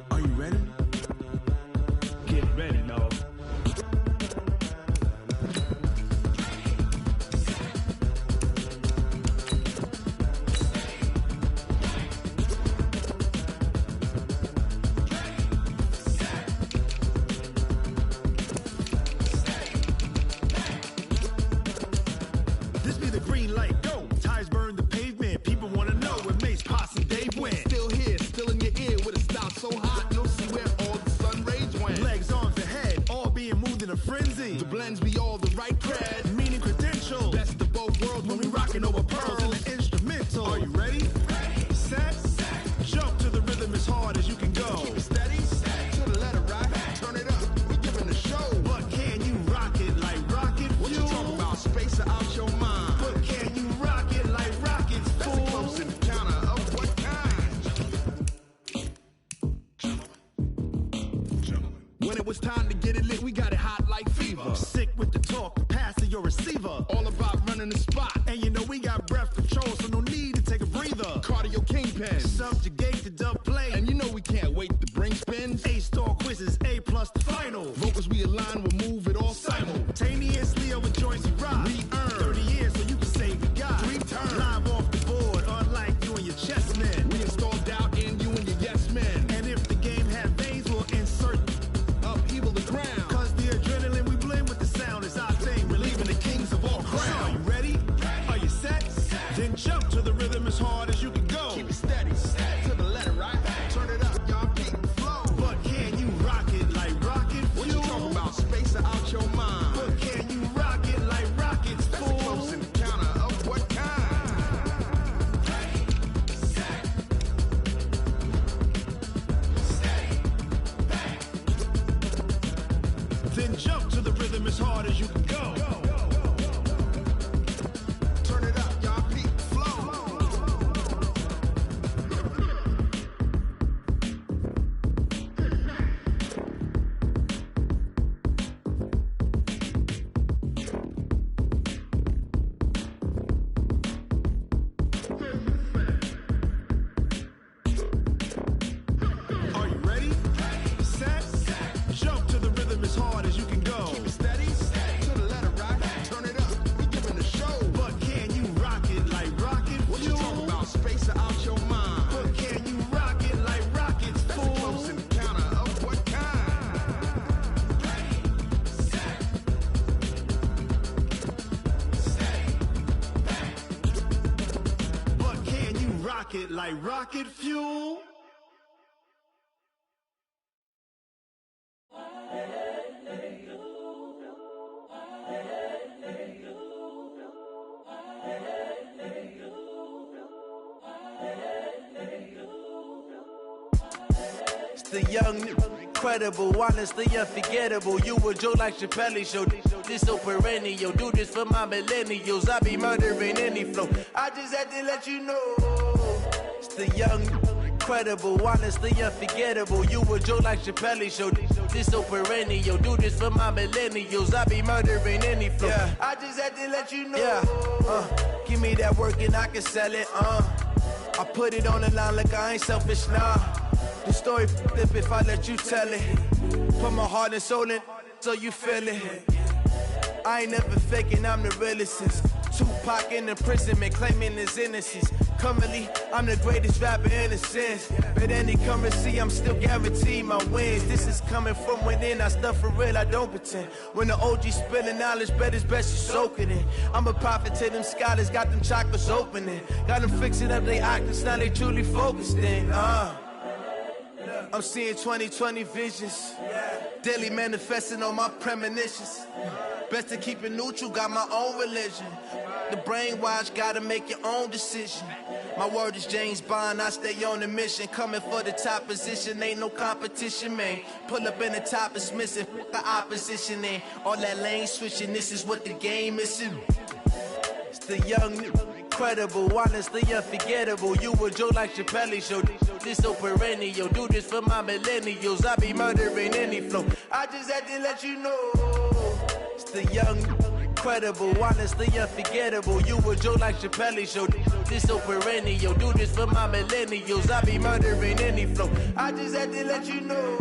Are you ready? Get ready, dog. This be the green light, go. Tires burn the pavement. People wanna know where Mace, Posse, and Dave went. Still here, still in your ear with a style so hot, you'll see where all the sun rays went. Legs, arms, and head, all being moved in a frenzy. The blends be all the right cred, meaning credentials. Best of both worlds when we rockin' over pearls and the instrumental. Are you ready? Ready. Set. Jump to the rhythm as hard as you can go. Keep it steady. To the letter right. Turn it up. We giving the show. But can you rock it like rocket fuel? What you talking about? Space or out your mind? But can you rock it like rockets, fool? That's a close encounter of what kind? When it was time to get it lit, we got it hot like fever. Sick with the talk, the pass to your receiver. All about running the spot. And you know we got breath control, so no need to take a breather. Cardio kingpin, subjugate the dub play. And you know we can't wait to bring spins. A-star quizzes, A+ the final. Vocals we align, we'll move it all simultaneously over joints we rock. We earn 30 years so you can say we got 3 turns. Live off the board, unlike you and your chess men. We install doubt in you and your yes men. And if the game had veins, we'll insert upheaval the ground. Cause the adrenaline we blend with the sound is our thing. Relieving the kings of all crowns. So are you ready? Are you set? Then jump to the rhythm as hard as you can go. Keep it steady. To the letter right. Turn it up, y'all keep the flow. But can you rock it like rocket fuel? What you talking about? Space or out your mind? But can you rock it like rockets, fool? That's a close encounter of what kind? Then jump to the rhythm as hard as you can go. Turn it up, y'all keep the flow. Are you ready? Set. Jump to the rhythm as hard as you can go. Keep it steady. To the letter right. Turn it up. We giving the show. But can you rock it like rocket fuel? What you talking about? Space or out your mind? But can you rock it like rockets, fool? That's a close encounter of what kind? But can you rock it like rocket fuel? the young, incredible, honestly unforgettable. You a Joe like Chappelle show. This so perennial. Do this for my millennials. I be murdering any flow. I just had to let you know. It's the young, incredible, honestly unforgettable. You a Joe like Chappelle show. This so perennial. Do this for my millennials. I be murdering any flow. Yeah. I just had to let you know. Yeah. Give me that work and I can sell it. I put it on the line like I ain't selfish, nah. The story flip if I let you tell it. Put my heart and soul in so you feel it. I ain't never faking, I'm the realest since Tupac in imprisonment, claiming his innocence. Currently, I'm the greatest rapper in a sense. But any currency, I'm still guaranteed my wins. This is coming from within, I stuff for real, I don't pretend. When the OG spilling knowledge, bet it's best you soak it in. I'm a prophet to them scholars, got them chakras opening. Got them fixing up their octaves, now they truly focused in. I'm seeing 2020 visions. Daily manifesting on my premonitions. Best to keep it neutral, got my own religion. The brainwash, gotta make your own decision. My word is James Bond, I stay on the mission. Coming for the top position, ain't no competition, man. Pull up in the top is missing, the opposition in. All that lane switching, this is what the game is. It's the young, incredible, honestly unforgettable. You a Joe like Chappelle show. This so perennial. Do this for my millennials. I be murdering any flow. I just had to let you know. It's the young, incredible, honestly unforgettable. You a Joe like Chappelle show. This so perennial. Do this for my millennials. I be murdering any flow. I just had to let you know.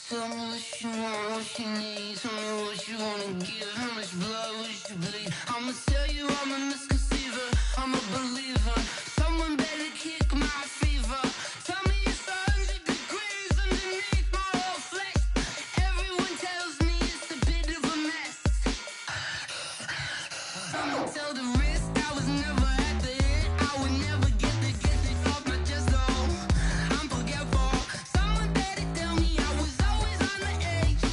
Tell me what you want, what you need. Tell me what you wanna give. How much blood would you bleed? I'ma tell you I'm a misconceiver. I'm a believer. Someone better kick my fever. Tell me it's 100 degrees underneath my whole flesh. Everyone tells me it's a bit of a mess. I'ma tell the risk I was never at the hit. I would never get it off my chest though. I'm forgetful. Someone better tell me I was always on the edge.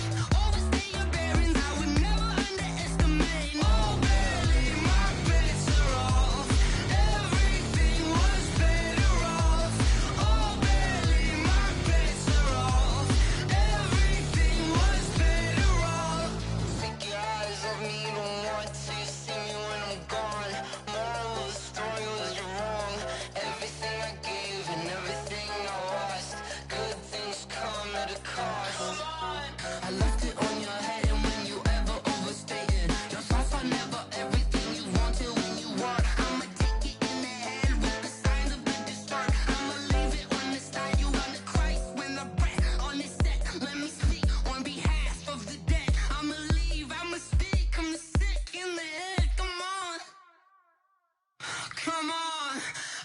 Overstay your bearings, I would never underestimate. Oh, barely, my bets are off. Everything was better off. Oh, barely, my bets are off. Everything was better off. Take your eyes off me, you don't want to see me when I'm gone. Moral of the story was you're wrong. Everything I gave and everything I lost. Good things come at a cost. I left it on your head, and when you ever overstated, your thoughts are never everything you wanted when you want. I'ma take it in the head with the signs of the distort. I'ma leave it on the side. You on the Christ when the breath on this set. Let me speak on behalf of the dead. I'ma leave, I'ma speak. I'm sick in the head. Come on, come on.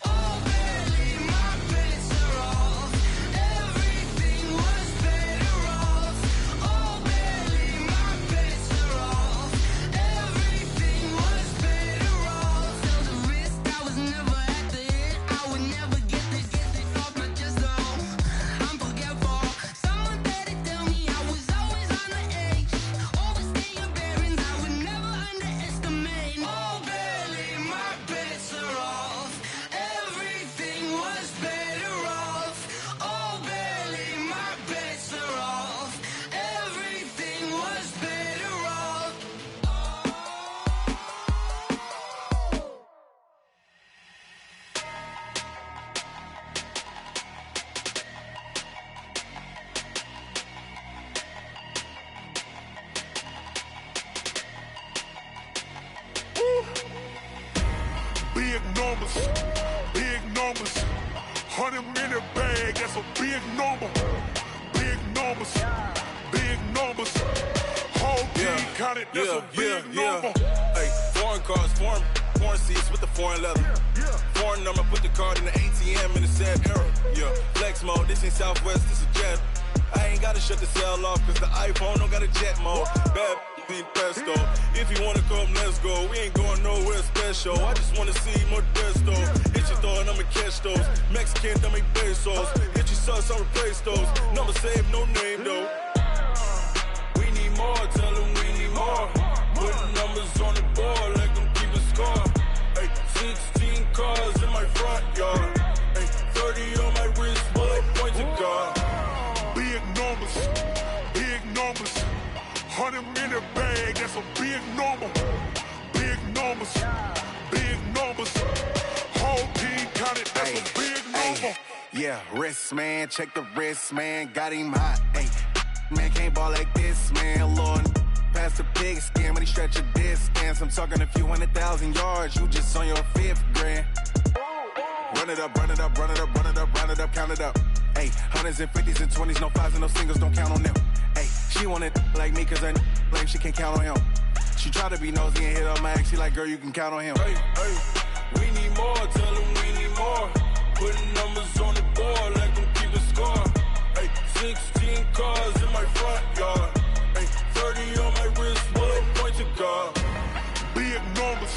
Oh, barely, my bets are off. Everything was better off. Oh, barely, my bets are off. Everything was better off. Tell the risk I was never at the hit. I would never get it off my chest though. I'm forgetful. Someone better tell me I was always on the edge. Overstay your bearings, I would never underestimate. Oh, barely, my bets are off. Everything was better off. Oh, barely, my bets are off. Everything was better off. Big numbers, big numbers. 100-minute bag, that's a big number. Big numbers, big numbers. Whole team counted, that's a big number. Hey, foreign cars, foreign seats with the foreign leather. Foreign number, put the card in the ATM in the sad era. Yeah, flex mode, this ain't Southwest, this is jet. I ain't gotta shut the cell off, cause the iPhone don't got a jet mode. Bad the pesto. If you wanna come, let's go. We ain't going nowhere special. I just wanna see more Modesto. Hit your thought, I'ma catch those. Mexican, dummy pesos. Hit your sauce, I'll replace those. Number save, no name though. We need more, tell them we need more. Putting numbers on the board, let them keep a score. Ay, 16 cars in my front yard. Ay, 30 on my wrist, bullet point to God. Big numbers, big numbers. 100 minute bag, that's a big number. Big numbers, big numbers. Whole team counted, that's a big number. Yeah, wrist man, check the wrist man, got him hot. Ay, man can't ball like this, man. Lord, past the pig skin when he stretch a distance. I'm talking a few 100,000 yards, you just on your 5th grand. Run it up, run it up, run it up, run it up, run it up, count it up. Ay, hundreds and 50s and 20s, no 5s and no singles, don't count on them. Ay, she want it like me cause her lame, she can't count on him. She try to be nosy and hit up my ex, she like, girl, you can count on him. Hey, hey, we need more, tell them we need more. Putting numbers on the board, let them keep a score. Hey, 16 cars in my front yard. Hey, 30 on my wrist, bullet point to God. Big numbers,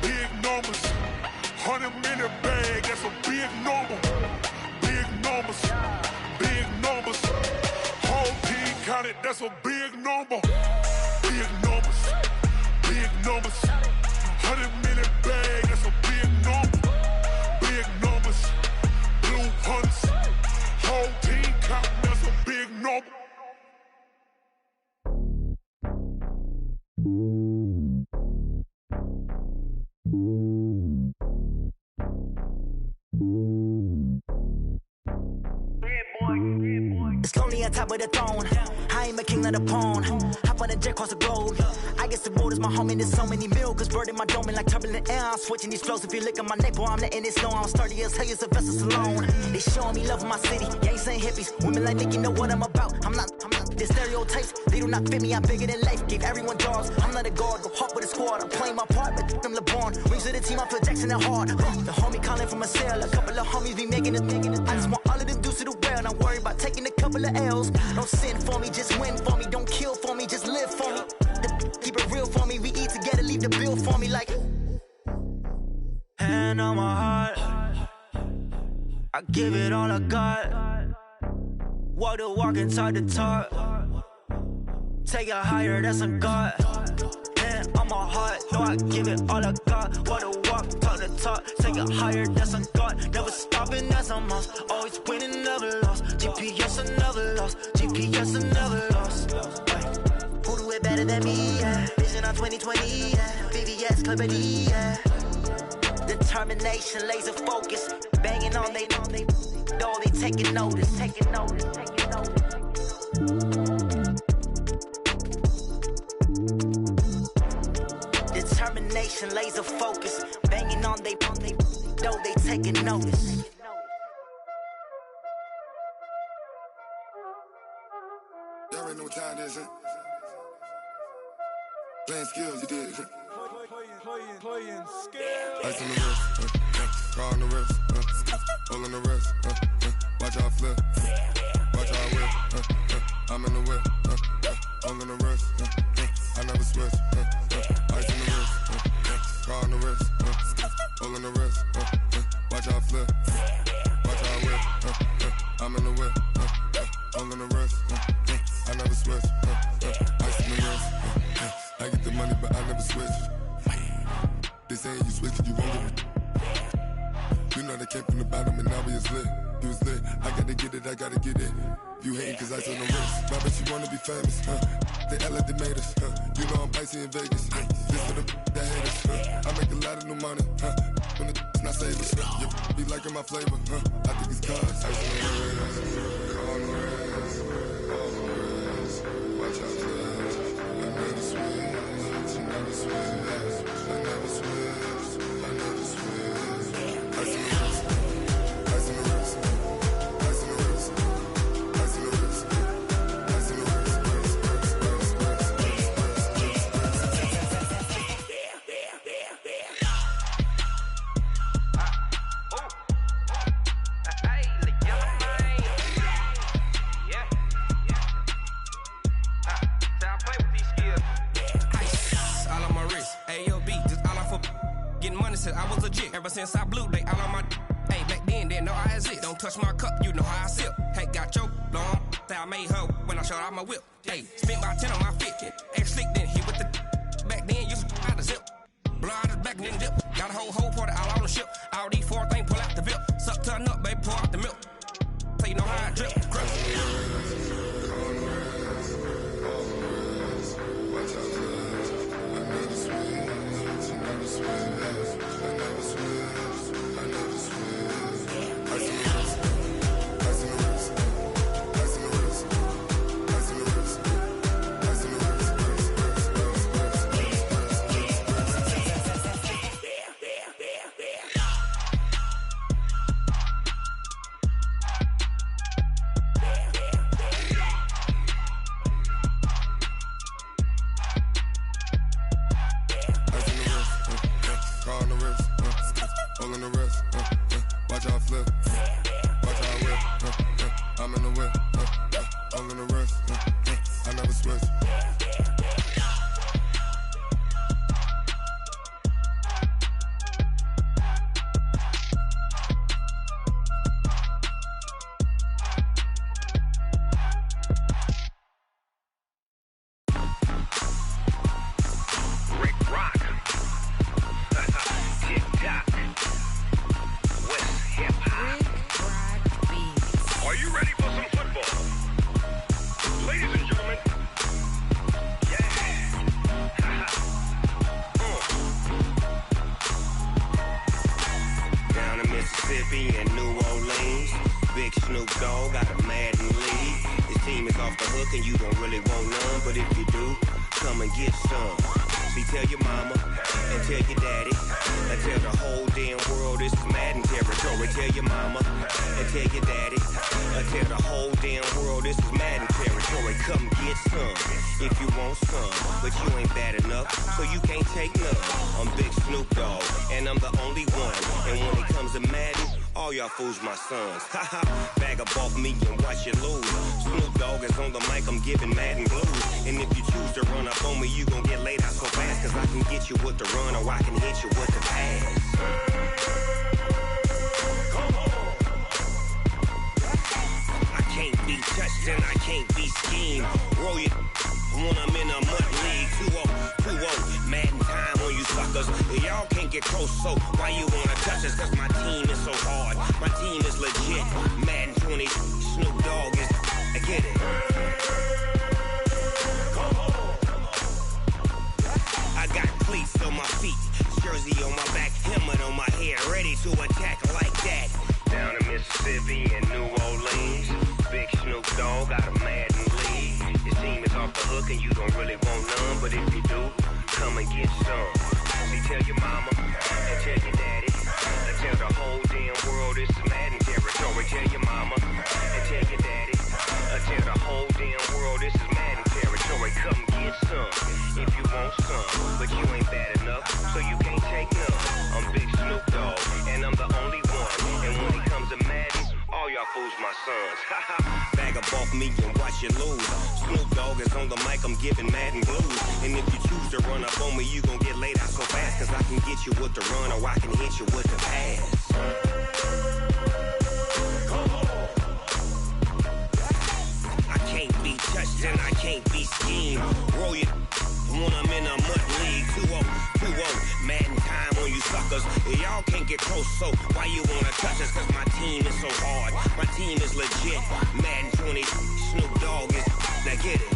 big numbers. 100 minute bag, that's a big number. Big numbers, big numbers. Whole team counted, that's a big number. Big numbers, big numbers. 100 minute bag, that's a big number. Big numbers, blue hunts. Whole team counting, that's a big number. It's lonely on top of the throne. I ain't a king, not a pawn. Hop on a jet across the globe. I guess the world is my home and there's so many milkers burning my dome like turbulent air. I'm switching these flows. If you look at my neck, boy, I'm letting it slow. I'm sturdy as hell, it's a vessel alone. They showing me love in my city. Gangs ain't hippies. Women like Nicky know what I'm about. I'm not. The stereotypes, they do not fit me. I'm bigger than life. Give everyone jobs. I'm not a guard. Go hard with a squad. I'm playing my part, but them LeBron. Rings to the team, I feel Jackson and hard. The homie calling from a cell. A couple of homies be making it. I just want all of them dudes to the well. Not worry about taking a couple of L's. Don't sin for me, just win for me. Don't kill for me, just live for me. Keep it real for me. We eat together, leave the bill for me like. Hand on my heart, I give it all I got. Walk the walk and talk the talk. Take it higher, that's a God. Hand on my heart, no, I give it all I got. Walk the walk, talk the talk. Take it higher, that's a God. Never stopping, that's a must. Always winning, never lost. GPS, I never lost. GPS, I never lost. Who do it better than me? Yeah. Vision on 2020, yeah. VVS, Clippity, yeah. Determination, laser focus. Banging on they door, they taking notice. Taking notice, taking notice. Determination, laser focus. Banging on they door, they taking notice. Y'all already know what time it is, huh? Playing skills, you did. Playing skills. Ice on the wrist, car on the wrist, hole on the wrist, watch how I flip, watch how I whip, I'm in the whip, hole on the wrist, I never switch, ice on the wrist, car on the wrist, hole on the wrist, watch how I flip, watch how I whip, I'm in the whip, hole on the wrist, I never switch, ice on the wrist, I get the money but I never switch. They saying you switch and you won't get it. You know they came from the bottom and now we is lit. You was lit, I gotta get it, I gotta get it. You hating cause ice on the wrist. My bitch, you wanna be famous, They act like they made us, You know I'm icy in Vegas, This for the that hate us, I make a lot of new money, When it's not savers, You be liking my flavor, I think it's cause ice on the wrist, on the wrist, on the wrist. Watch out for that, I never switch, I never switch. I never switch, I never switch. Ice in the wrist, ice in the wrist, ice in the wrist, ice in the wrist, ice in the wrist, didn't know I exist. Don't touch my cup, you know how I sip. Hey, got your long, that I made her when I showed out my whip. Hey, spent about 10 on my 50. Ex slick, then hit with the back then, used to out the zip. Blow out his back, then dip. Got a whole party out on the ship. All these 4 things, pull out the VIP. Suck, turn up, baby, pour out the milk. So you know how I drip. Fools my sons. Haha, bag up off me and watch you lose. Snoop Dogg is on the mic, I'm giving Madden blues. And if you choose to run up on me, you gon' get laid out so fast. Cause I can get you with the run or I can hit you with the pass. I can't be touched and I can't be schemed. Roll you when I'm in a mud league. 2-0, Madden time on you suckers. Y'all can't get close, so why you wanna touch us? Cause my team is so hard. My team is legit. Madden 20, Snoop Dogg is. I get it. I got cleats on my feet, jersey on my back, helmet on my head, ready to attack like that. Down in Mississippi and New Orleans, big Snoop Dogg got a Madden league. His team is off the hook and you don't really want none, but if you do, come and get some. See, tell your mama and tell your daddy, and tell the whole damn world this is Madden territory. Tell your mama and tell your daddy, and tell the whole damn world this is Madden territory. Come get some if you want some, but you ain't bad enough, so you can't take none. I'm Big Snoop Dogg, and I'm the only one. And when it comes to Madden, all y'all fools my sons. Bag up off me and watch you lose. Snoop Dogg is on the mic, I'm giving Madden blues. And if you choose to run up on me, you gon' get laid out so fast. Cause I can get you with the run or I can hit you with the pass. I can't be touched and I can't be schemed. Roll you when I'm in a mud league. 2-0, Madden time on you suckers. Y'all can't get close, so why you wanna touch us? Cause my team is so hard. My team is legit. Madden 20, Snoop Dogg is. Now get it.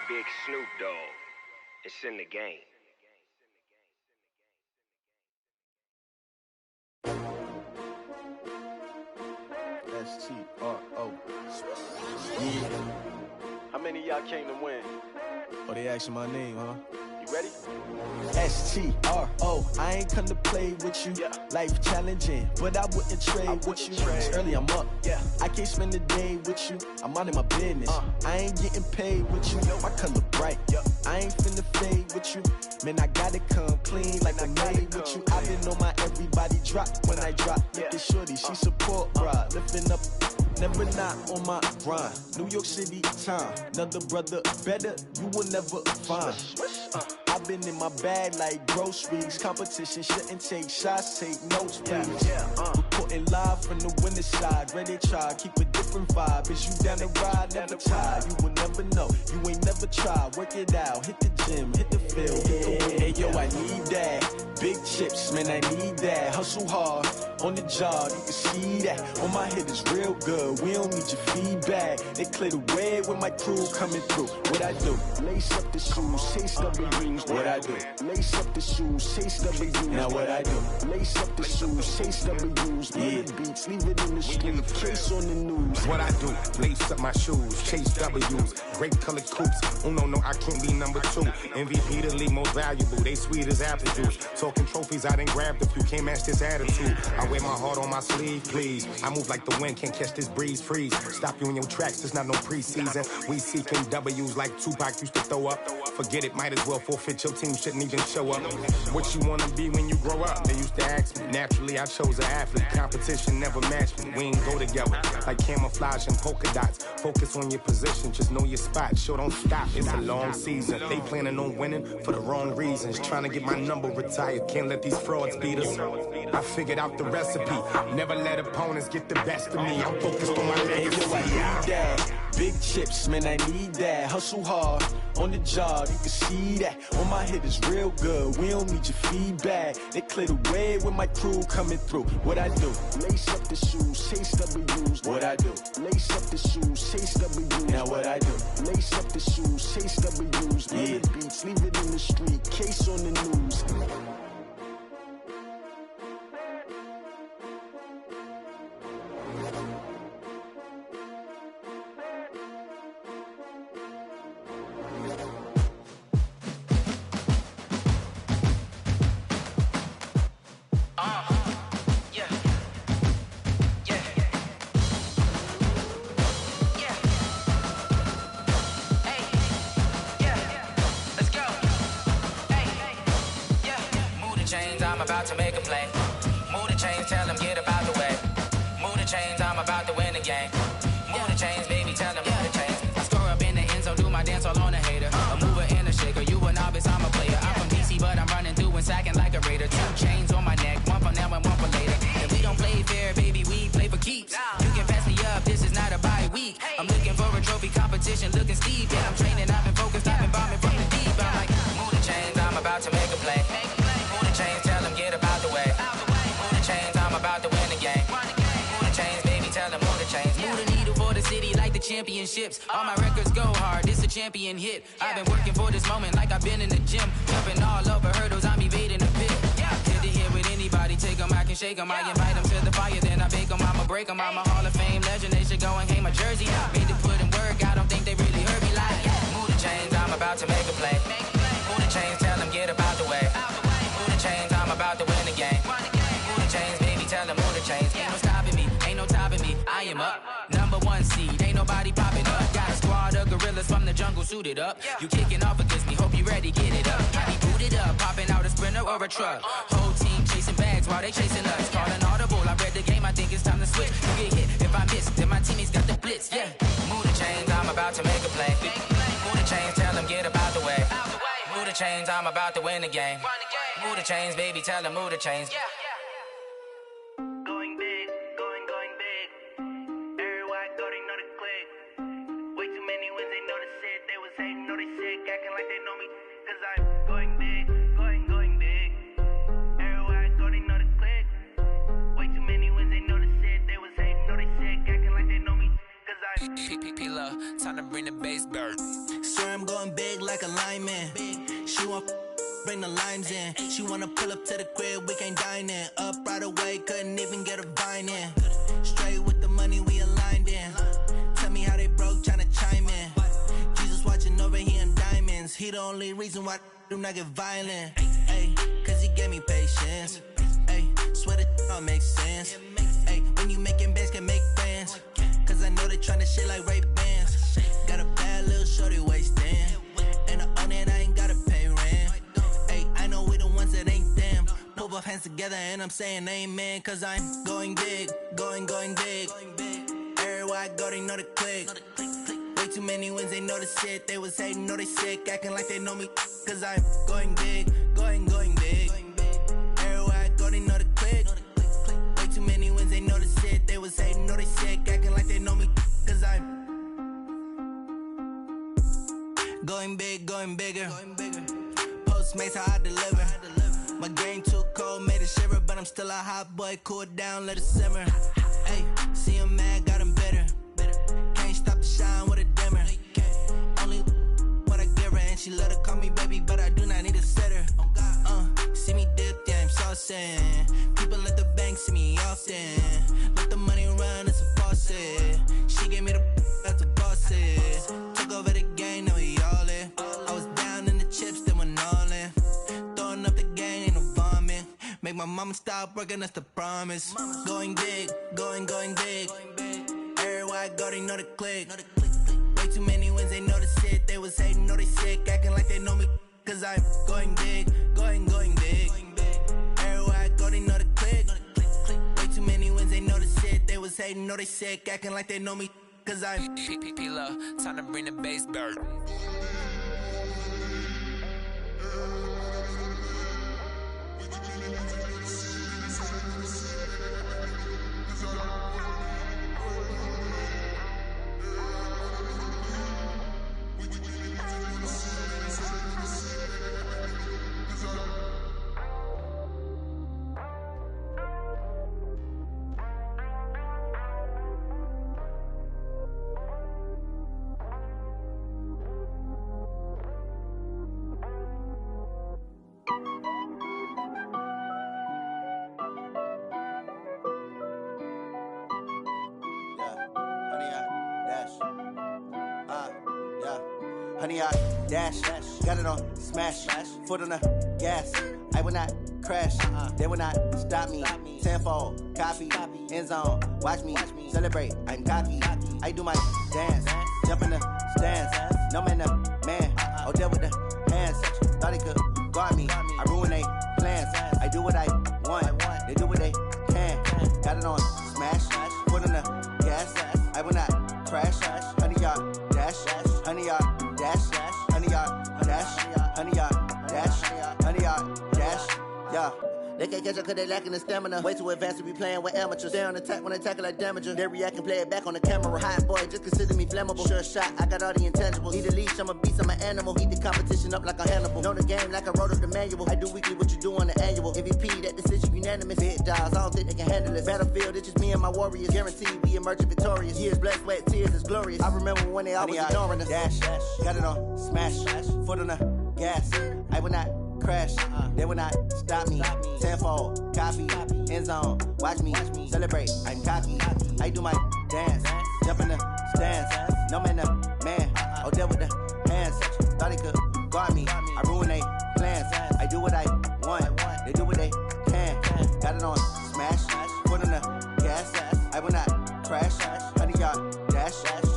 Big Snoop Dogg. It's in the game. S-T-R-O. Yeah. How many of y'all came to win? Oh, they asking my name, huh? You ready? S-T-R-O. I ain't come to play with you. Yeah. Life challenging, but I wouldn't trade with you. It's early, I'm up. Yeah. I can't spend the day with you. I'm minding my business. I ain't getting paid with you. My color bright. I ain't finna fade with you. Man, I gotta come clean like I'm made with you. I've been on my everybody drop when I drop. Look at shorty, she support, bruh. Lifting up never not on my grind. New York City time, another brother better, you will never find. I've been in my bag like groceries. Competition shouldn't take shots, take notes, please. Reporting live from the winter side, ready to try, keep a different vibe. Is you down the ride, never tired. You will never know, you ain't never tried. Work it out, hit the gym, hit the field, hit the wind. Hey yo, I need that. Big chips, man, I need that. Hustle hard, on the job, you can see that. On my head is real good, we don't need your feedback. They clear the way with my crew coming through. What I do? Lace up the shoes, chase W's. What I do? Lace up the shoes, chase W's. Now what I do? Lace up the shoes, chase W's. Yeah. Beats, leave it in the street, case on the news. What I do? Lace up my shoes, chase W's. Great colored coops. Oh no, I can't be number 2. MVP the league most valuable. They sweet as apple juice. Talking trophies, I done grabbed a few. Can't match this attitude. I wear my heart on my sleeve, please. I move like the wind, can't catch this breeze. Freeze. Stop you in your tracks. There's not no preseason. We seeking W's like Tupac used to throw up. Forget it, might as well forfeit. Your team shouldn't even show up. What you wanna be when you grow up? They used to ask me. Naturally, I chose an athlete. Competition never matched me. We ain't go together like camouflage and polka dots. Focus on your position, just know your spot. Sure, don't stop. It's a long season. They planning on winning for the wrong reasons. Trying to get my number retired. Can't let these frauds beat us. I figured out the recipe. Never let opponents get the best of me. I'm focused on my legacy. Hey, yo, I need that. Big chips, man, I need that. Hustle hard, on the job, you can see that. On my head is real good, we don't need your feedback. They clear the way with my crew coming through. What I do? Lace up the shoes, chase W's. What I do? Lace up the shoes, chase W's. Now what I do? Lace up the shoes, chase W's. Yeah. Beats, leave it in the street, case on the news. I'm about to make a play. Move the chains, tell them get up out the way. Move the chains, I'm about to win the game. Move the chains, baby, tell them move the chains. I score up in the end zone, do my dance all on a hater. A mover and a shaker, you a novice, I'm a player. I'm from DC, but I'm running through and sacking like a raider. 2 chains on my neck, one for now and one for later. And we don't play fair, baby, we play for keeps. You can pass me up, this is not a bye week. I'm looking for a trophy competition, looking steep. Yeah, I'm training, I've been focused, I've been bombing from the deep. I'm like, move the chains, I'm about to make a play. Move the chains, tell them get up out the way. Move the chains, I'm about to win the game. Move the chains, baby, tell them move the chains. Move the needle for the city like the championships. All my records go hard, this a champion hit. I've been working for this moment like I've been in the gym. Jumping all over hurdles, I'm evading the pit. Hit the hit with anybody, take them, I can shake them. I invite them to the fire, then I bake them, I'ma break them. I'm a Hall of Fame legend, they should go and hang my jersey. Made to put in work, I don't think they really heard me like, move the chains, I'm about to make a play. Move the chains, tell them get up out the way. Move the chains, I'm about to win the game. Move the chains, baby, tell them move the chains. Ain't no stopping me, ain't no topping me, I am up. Number 1 seed, ain't nobody popping up. Got a squad of gorillas from the jungle suited up. You kicking off against me, hope you ready, get it up. I be booted up, popping out a sprinter or a truck. Whole team chasing bags while they chasing us. Calling audible, I read the game, I think it's time to switch. You get hit if I miss, then my teammates got the blitz, yeah. Move the chains, I'm about to make a play. Move the chains, tell them get up out the way. Move the chains, I'm about to win the game. Move the chains, baby, tell them move the chains. Going big, going big. Everywhere I go, they know the click. Way too many wins, they know the shit. They was hating, know they sick, acting like they know me. Cause I'm going big, going big. Everywhere I go, they know the click. Way too many wins, they know the shit. They was hating, know they sick, acting like they know me. Cause I'm P-P-P-Love, time to bring the bass bird. Swear I'm going big like a lineman. She want bring the limes in. She wanna pull up to the crib, we can't dine in. Up right away, couldn't even get a vine in. Straight with the money we aligned in. Tell me how they broke, tryna chime in. Jesus watching over here in diamonds. He the only reason why I do not get violent. Ay, cause he gave me patience. Ay, swear that all makes sense. Ay, when you making bands, can make friends. Cause I know they tryna shit like Ray-Bans. Got a bad little shorty wasting. And I own it, I ain't gotta pay rent. Ay, I know we the ones that ain't them. Pull both hands together and I'm saying amen. Cause I'm going big, going big. Everywhere Everywhere I go, they know the click. Way too many wins, they know the shit. They was hating, know they sick, acting like they know me. Cause I'm going big, going big. Everywhere I go, they know the click. Way too many wins, they know the shit. They was hating, know they sick, acting like they know me. Cause I'm going big, going bigger. Postmates, how I deliver. My game too cold, made it shiver. But I'm still a hot boy, cool it down, let it simmer. Hey, see him mad, got him bitter. Can't stop the shine with a dimmer. Only what I give her, and she love to call me baby, but I do not need a sitter. See me dip, yeah, I'm saucing. People at the bank see me often. Let the money run, it's a faucet. She gave me the that's the bosses. Took over the game, now we all in. I was down in the chips, then went all in. Throwing up the game, ain't no vomit. Make my mama stop working, that's the promise. Going big, going big. Everywhere I go, they know the click. Way too many wins, they know the shit. They was hating, know they sick, acting like they know me. Cause I'm going big, going big. Everywhere I go, they know the click. Way too many wins, they know the shit. They was hating, know they sick, acting like they know me. Cause I'm P-P-P-Love, time to bring the bass back. Honey, I dash, got it on smash, foot on the gas. I will not crash, they will not stop me. Tenfold, copy, end zone, watch me celebrate. I'm cocky, I do my dance, jump in the stands. No man, man, oh deal with the hands. Thought he could guard me, I ruin they plans. I do what I want, they do what they can. Got it on smash, foot on the gas. I will not crash, honey, y'all dash, honey, y'all dash, honey, y'all dash, honey, y'all dash, honey, y'all dash, yeah. They can't catch up cause they lacking the stamina. Way too advanced to be playing with amateurs. Stay on attack when they tackle like damager. They react and play it back on the camera. Hot boy, just consider me flammable. Sure shot, I got all the intangibles. Need a leash, I'm a beast, I'm an animal. Heat the competition up like a Hannibal. Know the game like I wrote up the manual. I do weekly what you do on the annual. MVP, that decision unanimous. Big dogs, I don't think they can handle it. Battlefield, it's just me and my warriors. Guaranteed we emerging victorious. Years, blood, sweat, tears, it's glorious. I remember when they always ignoring us. Dash, got it on smash, foot on the gas. I will not crash, they will not stop me. Tenfold, copy, end zone, watch me celebrate. I'm cocky, I do my dance, jump in the stands. No man, man, oh deal with the hands. Thought he could guard me, I ruin they plans. I do what I want, they do what they can. Got it on smash, foot on the gas. I will not crash, honey, y'all dash,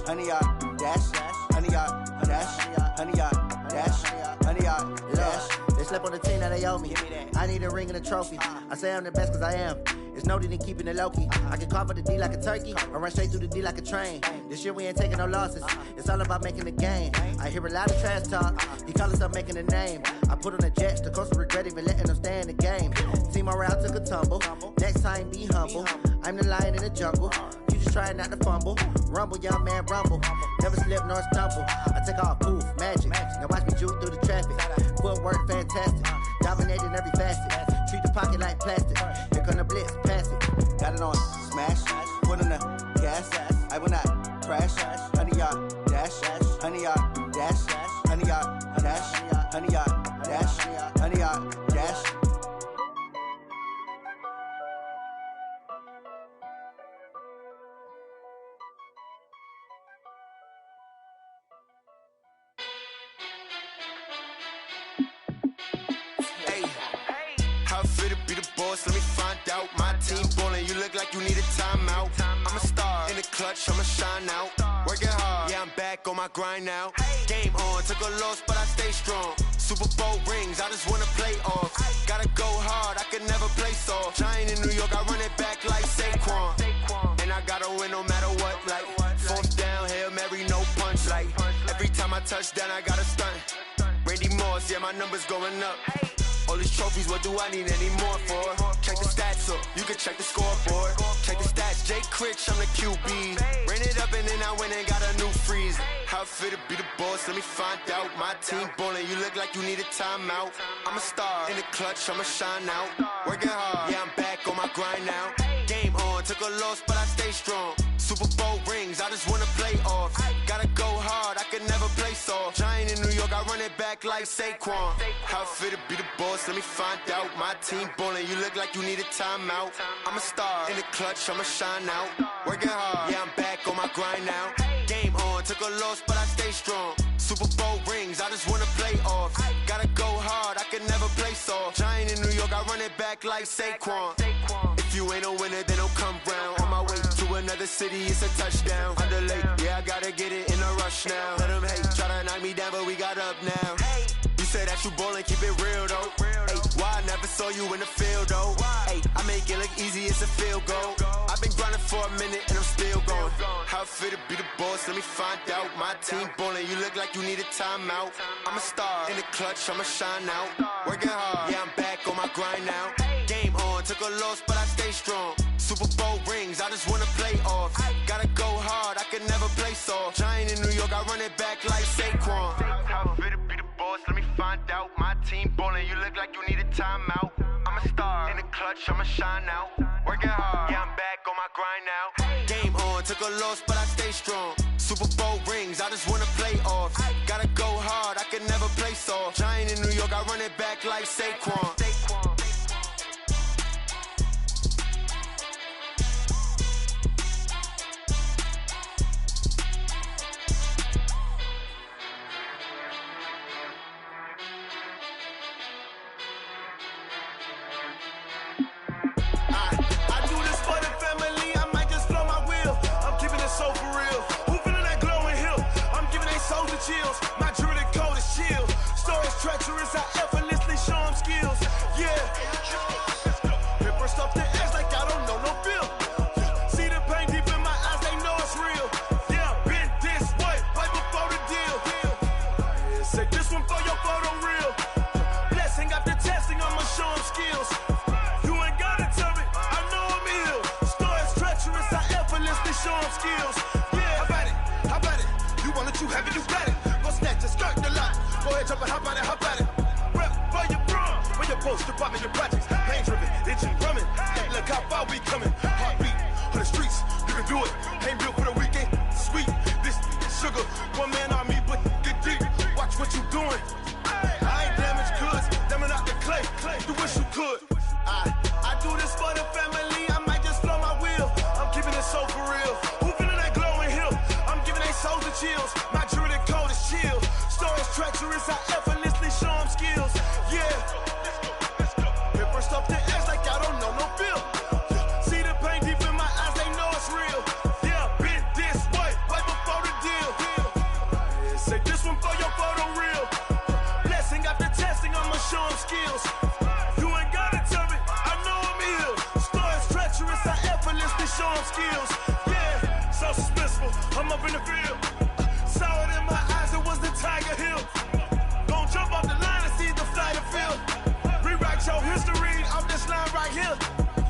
honey, y'all dash, honey, y'all dash, honey, y'all dash, honey, y'all dash. They slept on the team that they owe me. I need a ring and a trophy. I say I'm the best cause I am. It's no need in keeping it low-key. I can carve for the D like a turkey, or run straight through the D like a train. This year we ain't taking no losses. It's all about making the game. I hear a lot of trash talk. He call himself making a name. I put on the jets, the coast regret even letting them stay in the game. Team morale took a tumble. Next time be humble. I'm the lion in the jungle. You just trying not to fumble. Rumble, young man, rumble. Never slip nor stumble. I take off, poof, magic. Now watch me juke through the traffic. Footwork fantastic. Dominating every facet. Treat the pocket like plastic. Here come the blitz, pass it. Got it on smash, foot on the gas. I will not crash. Honey, y'all dash, honey, y'all dash, honey, y'all dash, honey, y'all dash, honey, y'all dash. Let me find out. My team ballin', you look like you need a timeout. I'm a star in the clutch, I'ma shine out. Working hard, yeah, I'm back on my grind now. Game on, took a loss, but I stay strong. Super Bowl rings, I just wanna play off. Gotta go hard, I can never play soft. Giant in New York, I run it back like Saquon. And I gotta win no matter what, like my touchdown, I got a stunt. Randy Moss, yeah, my numbers going up. All these trophies, what do I need any more for? Check the stats up, you can check the scoreboard. Check the stats, Jay Critch, I'm the QB. Ran it up and then I went and got a new freeze. How it feel to be the boss, let me find out. My team ballin', you look like you need a timeout. I'm a star, in the clutch, I'ma shine out. Working hard, yeah, I'm back on my grind now. Game on, took a loss, but I stay strong. Super Bowl rings, I just wanna play off. Gotta go hard, I can never play soft. Giant in New York, I run it back like Saquon. How it feel to be the boss, let me find out. My team ballin', you look like you need a timeout. I'm a star, in the clutch, I'ma shine out. Working hard, yeah, I'm back on my grind now. Game on, took a loss, but I stay strong. Super Bowl rings, I just wanna play off. Gotta go hard, I can never play soft. Giant in New York, I run it back like Saquon. If you ain't a winner, then don't come round. On my way to another city, it's a touchdown. Underlay, yeah, I gotta get it in a rush now. Let them hate, try to knock me down, but we got up now. You said that you ballin', keep it real though. Hey, why I never saw you in the field though? Hey, I make it look easy, it's a field goal. I've been grinding for a minute and I'm still going. How it feel to be the boss, let me find out. My team ballin', you look like you need a timeout. I'm a star, in the clutch, I'ma shine out. Working hard, yeah, I'm back on my grind now. Game on, took a loss, but I stay strong. Super Bowl rings, I just wanna play off. Gotta go hard, I can never play soft. Giant in New York, I run it back like Saquon. How it feel to be the boss, let me find out. My team ballin', you look like you need a timeout. I'm a star, in the clutch, I'ma shine out. Working hard, yeah, I'm back on my grind now. Game on, took a loss, but I stay strong. Super Bowl rings, I just wanna play off. Gotta go hard, I can never play soft. Giant in New York, I run it back like Saquon. Chills. My jewelry code is chill. Stories treacherous, I effortlessly show them skills. Yeah. Paper stuff the edge like I don't know no bill. See the pain deep in my eyes, they know it's real. Yeah, been this way, right before the deal. Say this one for your photo real. Blessing after testing, I'ma show them skills. You ain't gotta tell me, I know I'm ill. Stories treacherous, I effortlessly show them skills. Yeah, how about it? You want it, you have it, you got it. Snatch and skirt the lot. Go ahead, jump and hop on it. Rep for your brum, for your post, department, your projects. Pain driven, itching, drumming. Look how far we coming. Heartbeat on the streets, you can do it. Ain't built for the weekend. Sweet, this sugar. One man army, but get deep. Watch what you doing. I ain't damaged goods, damn out the clay. You wish you could. I do this for the family. I might just blow my wheel. I'm keeping it so for real. Who feeling that glowing hill? I'm giving they souls the chills. My jewelry code is chill. Stories treacherous, I effortlessly show them skills. Yeah. Paper stuff the edge like I don't know no bill. See the pain deep in my eyes, they know it's real. Yeah, been this way, right before the deal. Say this one for your photo real. Blessing after testing, I'ma show them skills. You ain't gotta tell me, I know I'm ill. Stories treacherous, I effortlessly show them skills. Yeah, so suspenseful, I'm up in the field. Saw it in my eyes, it was the Tiger Hill. Gon' jump off the line and see the flight of field. Rewrite your history off this line right here.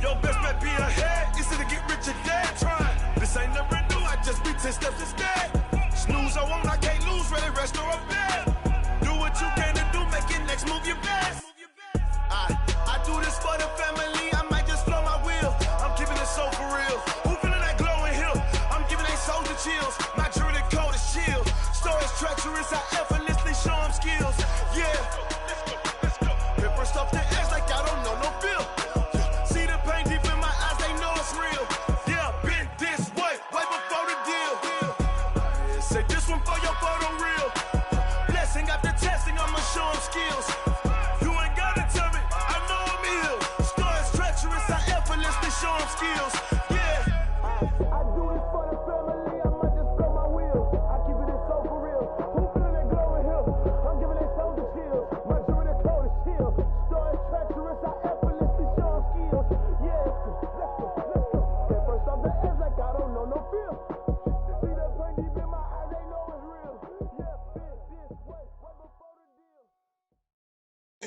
Your best bet be ahead, easy to get rich or dead. Trying, this ain't never new, I just be 10 steps instead. Snooze I won't, I can't lose, ready, rest or up bed. Do what you can to do, make it next move your best. I do this for the family, I might just blow my wheel. I'm keeping it so for real. Who feeling that glowing hill? I'm giving they souls the chills. My jewelry code is chill. Stories treacherous, I effortlessly show them skills. Yeah. Paper stuff the edge like I don't know no bill. See the pain deep in my eyes, they know it's real. Yeah, been this way, right before the deal. Say this one for your photo real.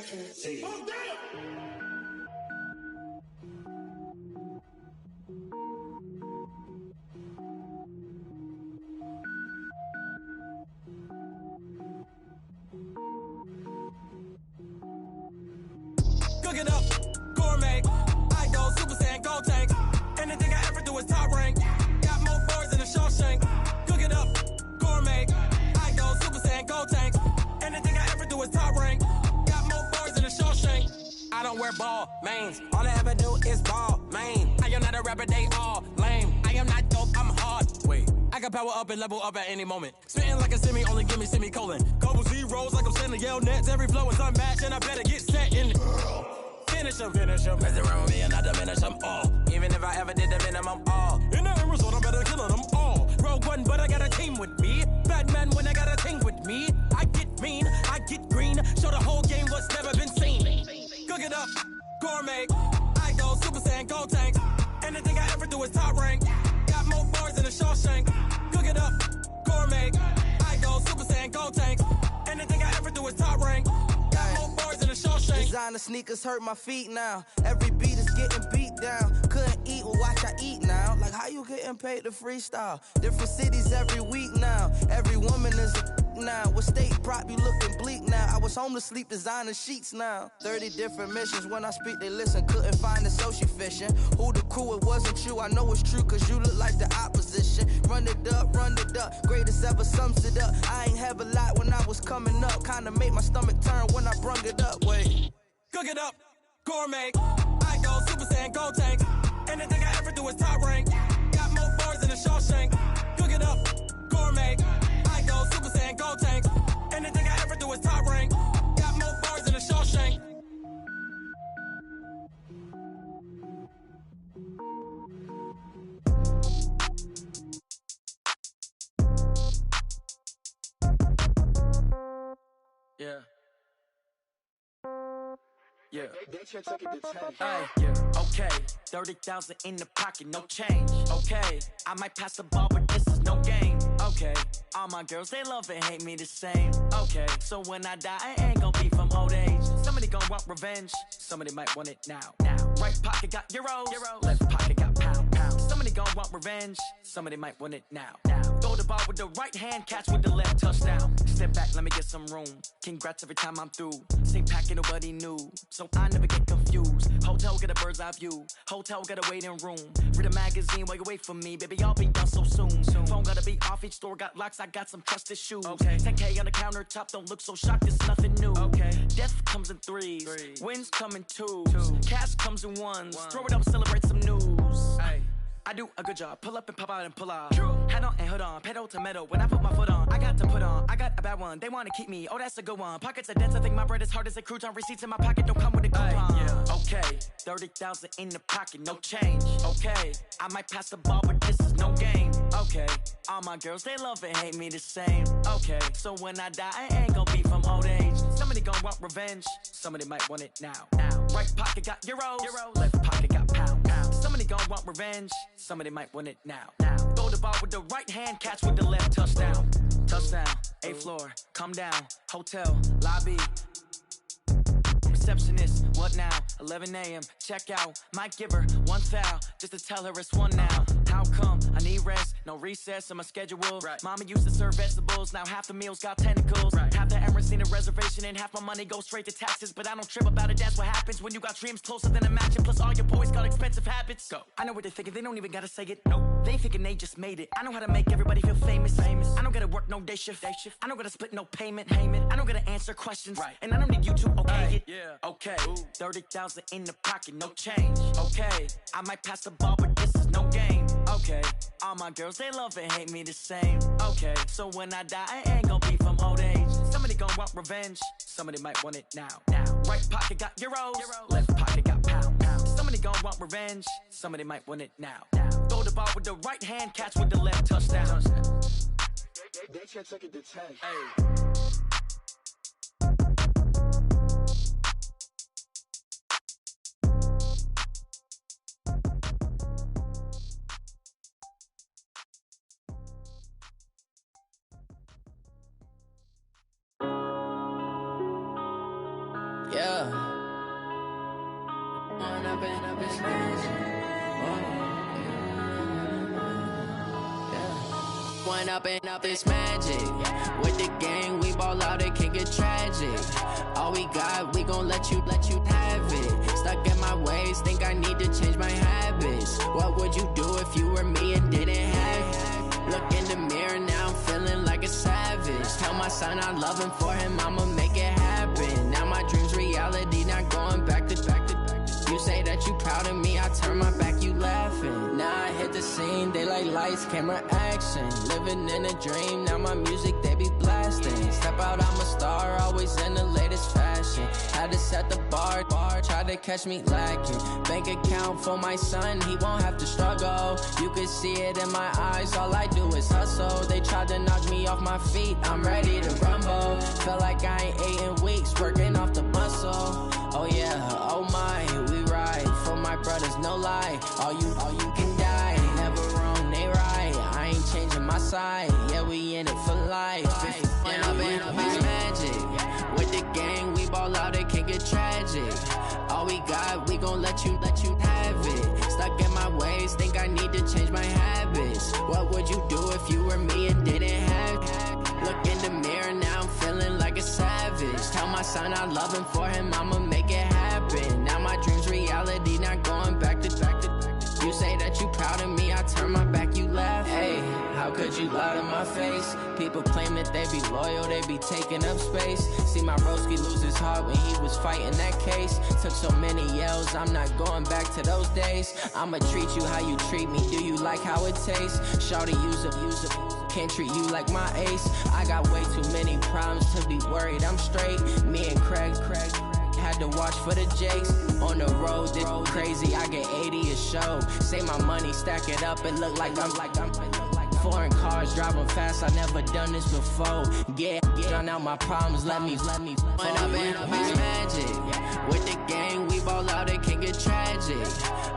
seconds. Oh, damn! Cook it up, gourmet. I go Super Saiyan, gold tank. Anything I ever do is top rank. Got more boards than a Shawshank. Cook it up, gourmet. I go Super Saiyan, gold tank. Anything I ever do is top rank. Got more boards than a Shawshank. I don't wear ball mains. All I ever do is ball main. I am not a rapper, they all lame. I am not dope, I'm hard. Wait, I can power up and level up at any moment. Spitting like a semi, only give me semicolon. Couple zeros like I'm sending yell nets. Every flow is unmatched and I better get set in. Finish them. Mess around with me and I diminish them all. Even if I ever did the minimum all. In the end result, I'm better killing them all. Rogue One, but I got a team with me. Batman when I got a team with me. I get mean, I get green. Show the whole game what's never been seen. Cook it up, gourmet. I go Super Saiyan, gold tank. Anything I ever do is top rank. Got more bars than a Shawshank. Cook it up, gourmet. I go Super Saiyan, gold tank. Anything I ever do is top rank. Got more bars than a Shawshank. Designer sneakers hurt my feet now. Every beat is getting beat down. Couldn't eat, well watch I eat now. Like how you getting paid to freestyle? Different cities every week now. Every woman is a now. What state prop you looking bleak now? I was home to sleep designer sheets now. 30 different missions. When I speak they listen. Couldn't find the social fishing. Who the crew, it wasn't you. I know it's true cause you look like the opposition. Run it up. Greatest ever sums it up. I ain't have a lot when I was coming up. Kinda made my stomach turn when I brung it up. Wait. Cook it up, gourmet. I go Super Saiyan, gold tank. Anything I ever do is top rank. Got more bars than a Shawshank. Cook it up, gourmet. I go Super Saiyan, gold tank. Anything I ever do is top rank. Got more bars than a Shawshank. Yeah. Yeah. They took it to 10. Hey, yeah. Okay. 30,000 in the pocket, no change. Okay. I might pass the ball, but this is no game. Okay. All my girls, they love and hate me the same. Okay. So when I die, I ain't gonna be from old age. Somebody gonna want revenge. Somebody might want it now. Right pocket got euros. Left pocket got pound. Somebody gonna want revenge. Somebody might want it now. Throw the ball with the right hand, catch with the left, touchdown. Step back, let me get some room. Congrats every time I'm through. Same packet, nobody knew. So I never get confused. Hotel get a bird's eye view. Hotel get a waiting room. Read a magazine while you wait for me. Baby, I'll be done so soon. Phone gotta be off, each store got locks. I got some trusted shoes. Okay. 10K on the countertop, don't look so shocked, it's nothing new. Okay. Death comes in threes. Wins come in twos. Cash comes in ones. Throw it up, celebrate some news. Hey. I do a good job, pull up and pop out and pull off. Head on and hood on, pedal to metal. When I put my foot on, I got to put on. I got a bad one, they wanna keep me. Oh, that's a good one. Pockets are dense, I think my bread is hard as a crouton. Receipts in my pocket don't come with a coupon. Yeah. Okay, 30,000 in the pocket, no change. Okay, I might pass the ball, but this is no game. Okay, all my girls, they love and hate me the same. Okay, so when I die, I ain't gonna be from old age. Somebody gonna want revenge, somebody might want it now. Right pocket got euros. Left pocket got pound. Somebody gonna want revenge, somebody might want it now. Throw the ball with the right hand, catch with the left, touchdown. Touchdown, 8th floor, come down, hotel, lobby. Receptionist, what now? 11 a.m., check out. Might give her one foul, just to tell her it's one now. How come? I need rest, no recess in my schedule. Mama used to serve vegetables, now half the meals got tentacles. Half the Emirates need a reservation and half my money goes straight to taxes. But I don't trip about it, that's what happens when you got dreams closer than a match. And plus all your boys got expensive habits. Go. I know what they're thinking, they don't even gotta say it. Nope. They thinking they just made it. I know how to make everybody feel famous. I don't gotta work no day shift. I don't gotta split no payment. I don't gotta answer questions. And I don't need you to okay it. Yeah. Okay, 30,000 in the pocket, no change. Okay, I might pass the ball, but this is no game. Okay, all my girls, they love and hate me the same. Okay, so when I die, I ain't gonna be from old age. Somebody gonna want revenge, somebody might want it now. Right pocket got euros, left pocket got pound. Somebody gonna want revenge, somebody might want it now. Throw the ball with the right hand, catch with the left, touchdown. They took it to 10. Hey. Yeah. One up and up, it's magic. With the gang, we ball out, it can get tragic. All we got, we gon' let you have it. Stuck in my ways, think I need to change my habits. What would you do if you were me and didn't have it? Look in the mirror, now I'm feeling like a savage. Tell my son I love him, for him I'ma make it happen. Now my dream's reality, not going back to. You say that you proud of me, I turn my back, you laughing. Now I hit the scene, they like lights, camera, action. Living in a dream, now my music, they be blasting. Step out, I'm a star, always in the latest fashion. Had to set the bar, try to catch me lacking. Bank account for my son, he won't have to struggle. You can see it in my eyes, all I do is hustle. They tried to knock me off my feet, I'm ready to rumble. Felt like I ain't ate in weeks, working off the muscle. Oh yeah, oh my, we ride for my brothers, no lie. All you can die, never wrong, they right. I ain't changing my side, yeah, we in it for life. When up and up is magic. With the gang, we ball out, it can get tragic. All we got, we gon' let you have it. Stuck in my ways, think I need to change my habits. What would you do if you were me and didn't have it? Look in the mirror, now I'm feeling like a savage. Tell my son I love him, for him I'ma make it happen. Now my dream's reality, not going back to. You say that you proud of me, I turn my back, you laugh. Hey, how could you lie to my face? People claim that they be loyal, they be taking up space. See my broski lose his heart when he was fighting that case. Took so many yells, I'm not going back to those days. I'ma treat you how you treat me, do you like how it tastes? Shawty, use it. Can't treat you like my ace. I got way too many problems to be worried, I'm straight. Me and Craig had to watch for the Jakes. On the road, this crazy, I get 80 a show. Say my money, stack it up, it look like I'm foreign cars, driving fast, I never done this before. Get drown out my problems, let me When up and up is magic. With the gang, we ball out, it can get tragic.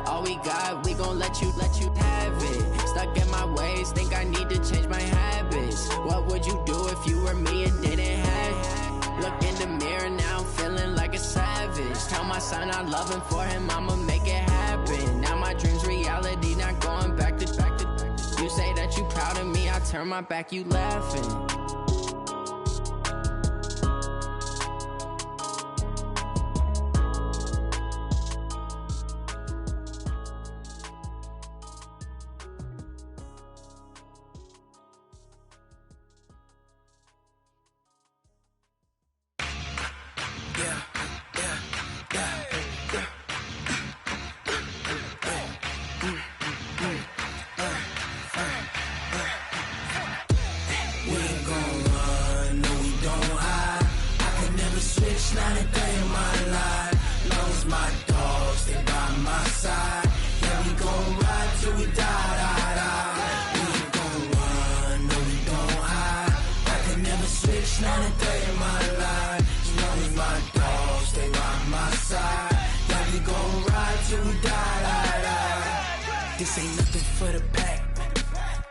All we got, we gon' let you have it. Stuck in my ways, think I need to change my habits. What would you do if you were me and didn't have it? Look in the mirror, now I'm feeling like a savage. Tell my son I love him, for him I'ma make it happen. Now my dream's reality, not going back to. You say that you proud of me, I turn my back, you laughing. This ain't nothing for the pack.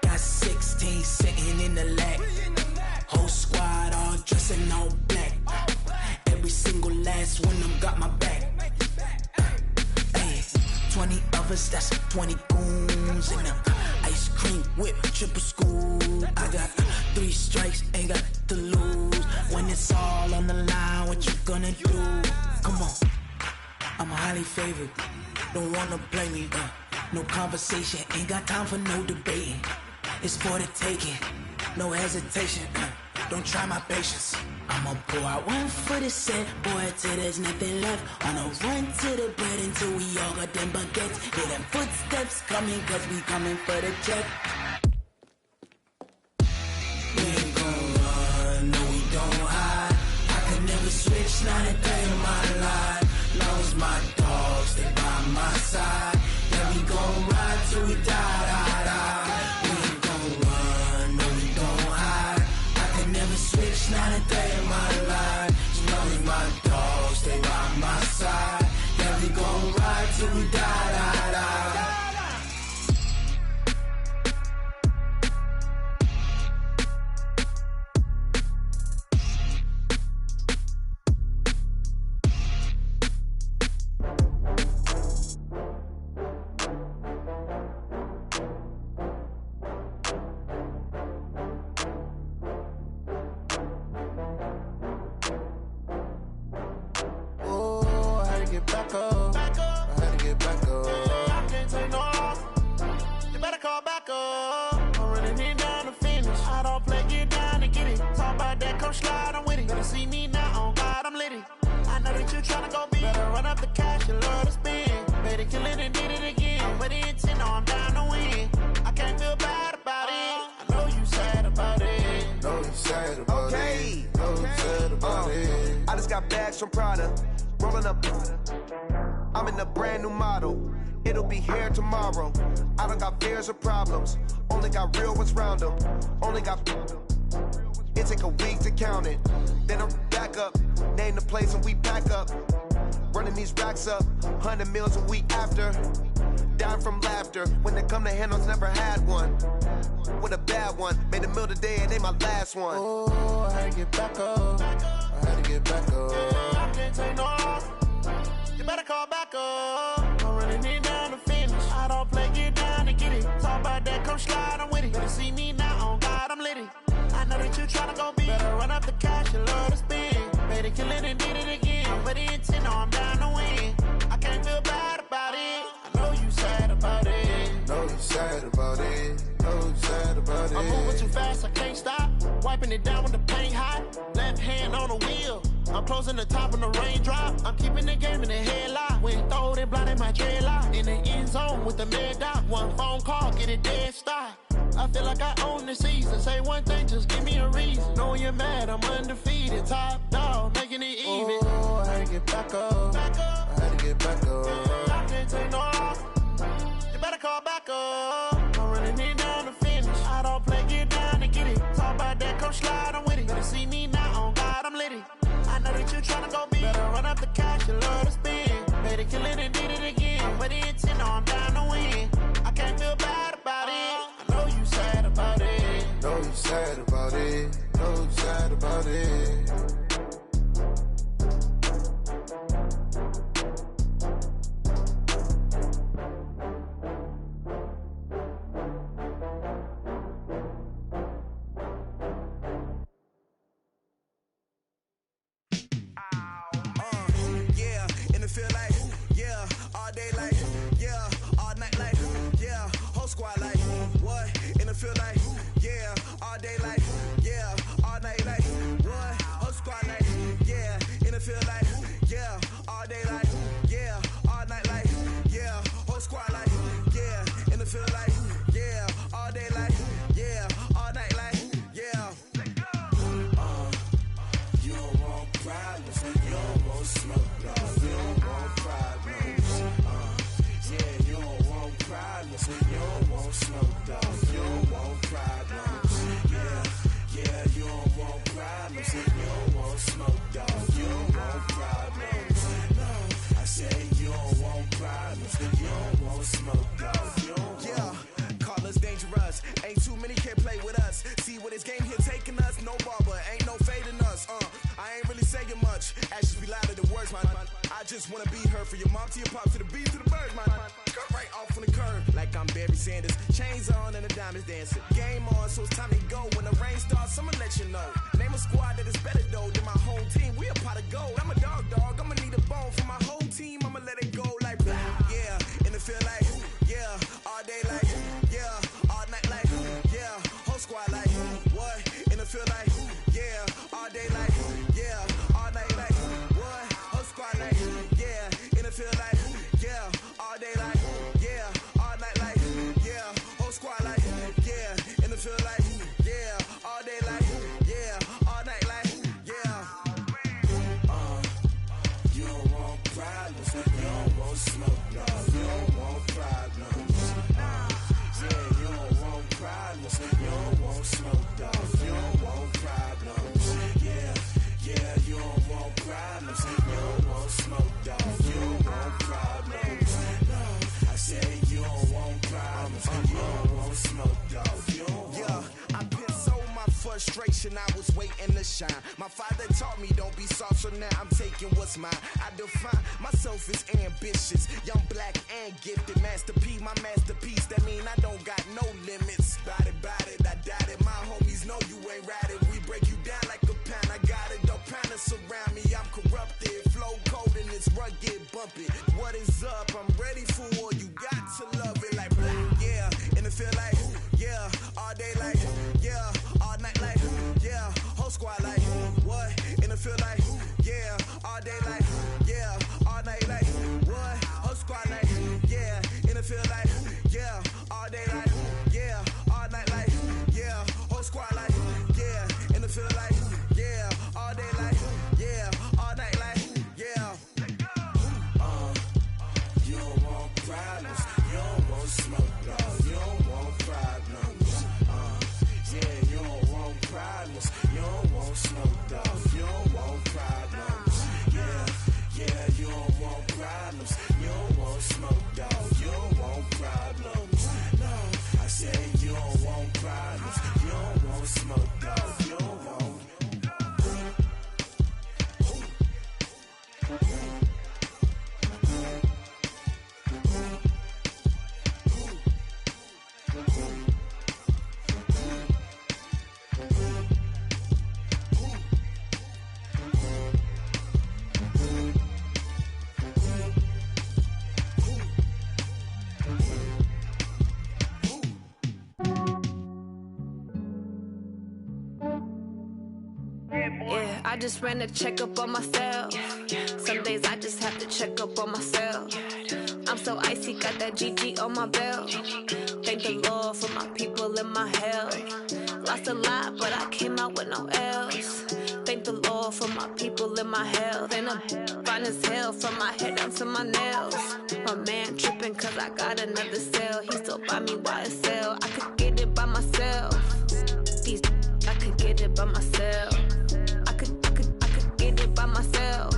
Got 16 sitting in the lap. Whole squad all dressing all black. Every single last one of them got my back. Hey, 20 of us, that's 20 goons in them. Ice cream whip, triple school. I got 3 strikes, ain't got to lose. When it's all on the line, what you gonna do? Come on, I'm highly favored. Don't wanna play me, no conversation, ain't got time for no debating. It's for the taking, no hesitation. Don't try my patience. I'ma pour out one for the set, boy, till there's nothing left. On a run to the bread until we all got them baguettes. Hear them footsteps coming, cause we coming for the check. We ain't gon' run, no we don't hide. I could never switch, not a day in my life. Long as my dogs, they by my side. Yeah, we gon' ride till we die. We ain't gon' run, no we don't hide. I could never switch, not a day in my life. As long as my dogs, they by my side. Yeah, we gon' ride till we die. get back up. I had to get back up. I can't take no loss. You better call back up. I'm running it down to finish. I don't play, get down and get it. Talk about that, come slide, I'm with it. Better see me now, on God, I'm litty. I know that you tryna go big. Better run up the cash, you love to spend. Better kill it and did it again. But the intent, no, I'm down to win. I can't feel bad about it. I know you sad about it. Know you sad about it. Know you sad about it. I just got bags from Prada. Rolling up. I'm in a brand new model. It'll be here tomorrow. I don't got fears or problems. Only got real ones round them. Only got. It take a week to count it. Then I'm back up. Name the place and we pack up. Running these racks up. 100 meals a week after. Dying from laughter. When they come to handles, never had one. With a bad one. Made a meal today and they my last one. Oh, I had to get back up. I had to get back up. I can't take no loss. You better call back up. I'm running it down to finish. I don't play, get down and get it. Talk about that, come slide, I'm with it. Better see me now, on God, I'm litty. I know that you tryna go big. Better run up the cash, you love to spend. Better kill it and did it again. But the intent, no, I'm down to win. I can't feel bad about it. I know you sad about it. Know you sad about it. Know you sad about it. I'm moving too fast, I can't stop. Wiping it down with the paint hot. Left hand on the wheel. I'm closing the top on the raindrop. I'm keeping the game in the headlock. When throwed and blinded my dreadlock. In the end zone with the mad dot. One phone call, get it dead stop. I feel like I own the season. Say one thing, just give me a reason. Knowing you're mad, I'm undefeated. Top dog, making it even. Oh, I had to get back up. I had to get back up. I can't take no loss. You better call back up. I'm running it down to finish. I don't play, get down and get it. Talk about that, come slide, I'm with it. Better see me now, on God, I'm litty. I know that you tryna go big. Better run up the cash, you love to spend. Better kill it and did it again. But the intent, no, I'm down to win. I can't feel bad about it. I know you sad about it. Know you sad about it. Know you sad about it. Feel like, yeah, all day like, yeah, all night like, yeah, whole squad like, what? In the field like, yeah, all day like, yeah, all night like, what? Whole squad like, yeah, in the field like, yeah, all day like, yeah, all night like, yeah, whole squad like, yeah, in the field like, yeah, all day like, yeah, all night like, yeah. You don't want problems, you don't want smoke, dog. You don't want problems. Yeah, you don't want problems. You don't want smoke, dog. You don't want problems. Yeah, you don't want problems. You don't want smoke, dog. You don't want problems. No, I say you don't want problems. You don't want smoke, dog. You don't want. Yeah, call us dangerous. Ain't too many can play with us. See what this game here taking us. No barber, ain't no fading us. I ain't really saying much. Actions be louder than words, man. I just wanna be heard from your mom to your pop to the beat to the birds, man. Cut right off on the curb like I'm Barry Sanders. Chains on and the diamonds dancing. Game on, so it's time to go. When the rain starts, I'ma let you know. Name a squad that is better though than my home team. We a pot of gold. I'm a dog. I'ma need a bone for my whole team. I'ma let it go like blah. Yeah, in the feel like yeah, all day like yeah, all night like yeah, whole squad like what? In the feel like yeah, all day like yeah, all night like what? Whole squad like yeah, in the feel like yeah, all day like yeah, all night like yeah, whole squad like yeah, in the feel like yeah, all day like yeah, all night like yeah. You don't want problems, you don't want smoke, no. You don't want problems. Yeah, you don't want problems, you don't want smoke, dog. You don't want problems. Yeah, you don't want problems, you don't want smoke, dog. You don't want problems. No, I say you don't want problems, you don't want smoke, dog. You don't want. Yeah, I've been so my frustration, I was waiting to shine. My father taught me don't be soft, so now I'm taking what's mine. I define myself as ambitious, young, black, and gifted. Master P, my masterpiece. That mean I don't got no limits. Bout it, I doubt it. My homies know you ain't ratted. We break you down like a pound. I got it, don't pound to surround me. I'm corrupted, flow cold and it's rugged, bump it. What is up? I'm ready for war. You got to love it like yeah. And it feel like yeah. All day like yeah. All night like yeah. Whole squad like what? And it feel like yeah. All day like yeah. All night like what? Whole squad like yeah. And it feel like yeah. All day like yeah. All night like yeah. Whole squad like yeah. And it feel like yeah. All day like yeah. All night like yeah. You don't want problems. You don't want smoke, no. You don't want problems. Yeah, you don't want problems. You don't want smoke, dog. You don't want problems. Yeah, you don't want problems. You don't want smoke, dog. You don't want problems. No, I said you don't want problems. You don't want smoke, dog. You don't want. Yeah, I just ran a checkup on myself. Some days I just have to check up on myself. I'm so icy, got that GG on my belt. Thank the Lord for my people and my health. Lost a lot, but I came out with no L's. Thank the Lord for my people and my health. And I'm fine as hell from my head down to my nails. My man tripping cause I got another cell. He still buy me YSL. I could get it by myself. These I could get it by myself. I could get it by myself.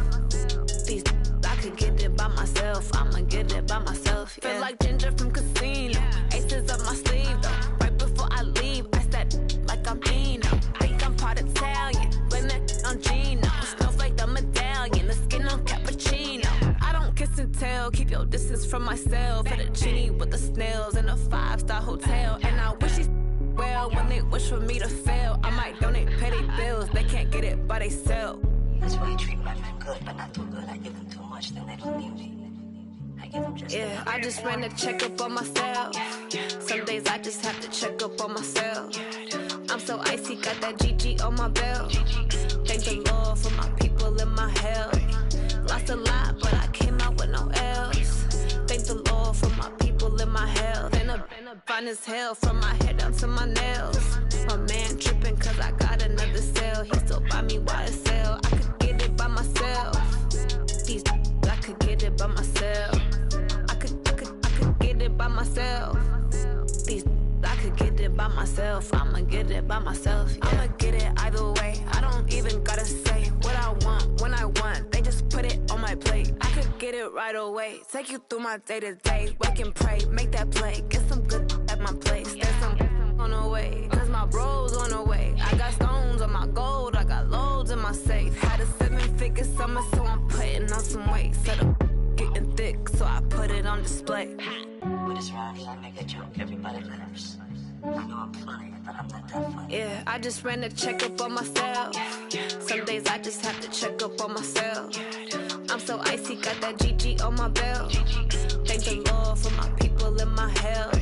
These I could get it by myself. I'ma get it by myself. Yeah. Feel like Ginger from Casino. Aces up my sleeve though. Right before I leave, I said like I'm Dino. Think I'm part Italian. Blame that on Gino. Smells like the medallion. The skin on cappuccino. I don't kiss and tell. Keep your distance from myself. Fettuccine with the snails in a 5-star hotel. And I wish he's well when they wish for me to fail. I might donate petty bills. They can't get it by themselves. That's why you treat my men good, but not too good. I give them too much, then they don't need me. I give them just yeah, I just ran a checkup on myself. Some days I just have to check up on myself. I'm so icy, got that GG on my belt. Thank the Lord for my people and my health. Lost a lot, but I came out with no L's. Thank the Lord for my people and my health. And I'm fine as hell from my head down to my nails. My man tripping cause I got another cell. He still buy me YSL. I could get it by myself. These I could get it by myself. I could get it by myself. These I could get it by myself. I'ma get it by myself. Yeah. I'ma get it either way. I don't even gotta say what I want when I want. They just put it on my plate. I could get it right away. Take you through my day to day. Wake and pray, make that play. Get some good at my place. There's some on the way, cause my bro's on the way. I got stones on my gold. I got loads in my safe. Had a 7-figure summer, so I'm putting on some weight. Set up getting thick, so I put it on display. With this round, I make a joke, everybody laughs. I know I'm funny, but I'm not that funny. Yeah, I just ran a checkup on myself. Some days I just have to check up on myself. I'm so icy, got that GG on my belt. Thank the Lord for my people and my health.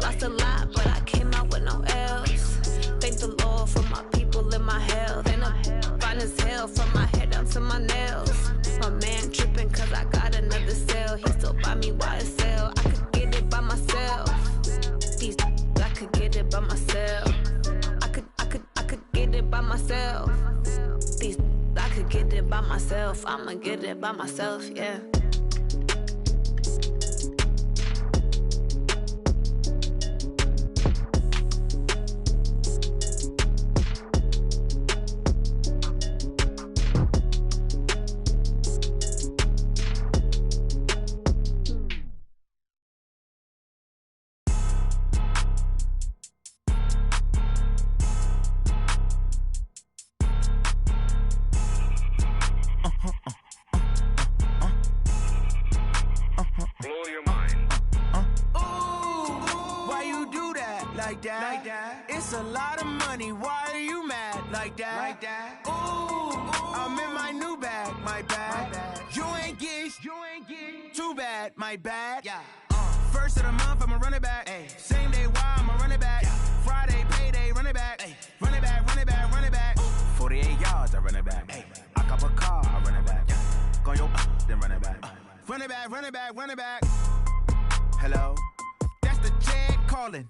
Lost a lot, but I came out with no L's. Thank the Lord for my people and my health. And I'm fine as hell from my head down to my nails. My man tripping cause I got another cell. He still buy me YSL. I could get it by myself. These I could get it by myself. I could get it by myself. These I could get it by myself. I'ma get it by myself, yeah. It's a lot of money, why are you mad like that? Ooh, I'm in my new bag, my bag. You ain't get my bad. Yeah. First of the month, I'ma run it back. Ay. Same day, why I'ma run it back. Yeah. Friday, payday, run it back. Ay. Run it back, run it back, run it back. 48 yards, I run it back. Ay. I cop a car, I run it back. Yeah. Go yo, then run it back. Run it back, run it back, run it back. Hello? That's the Jag calling.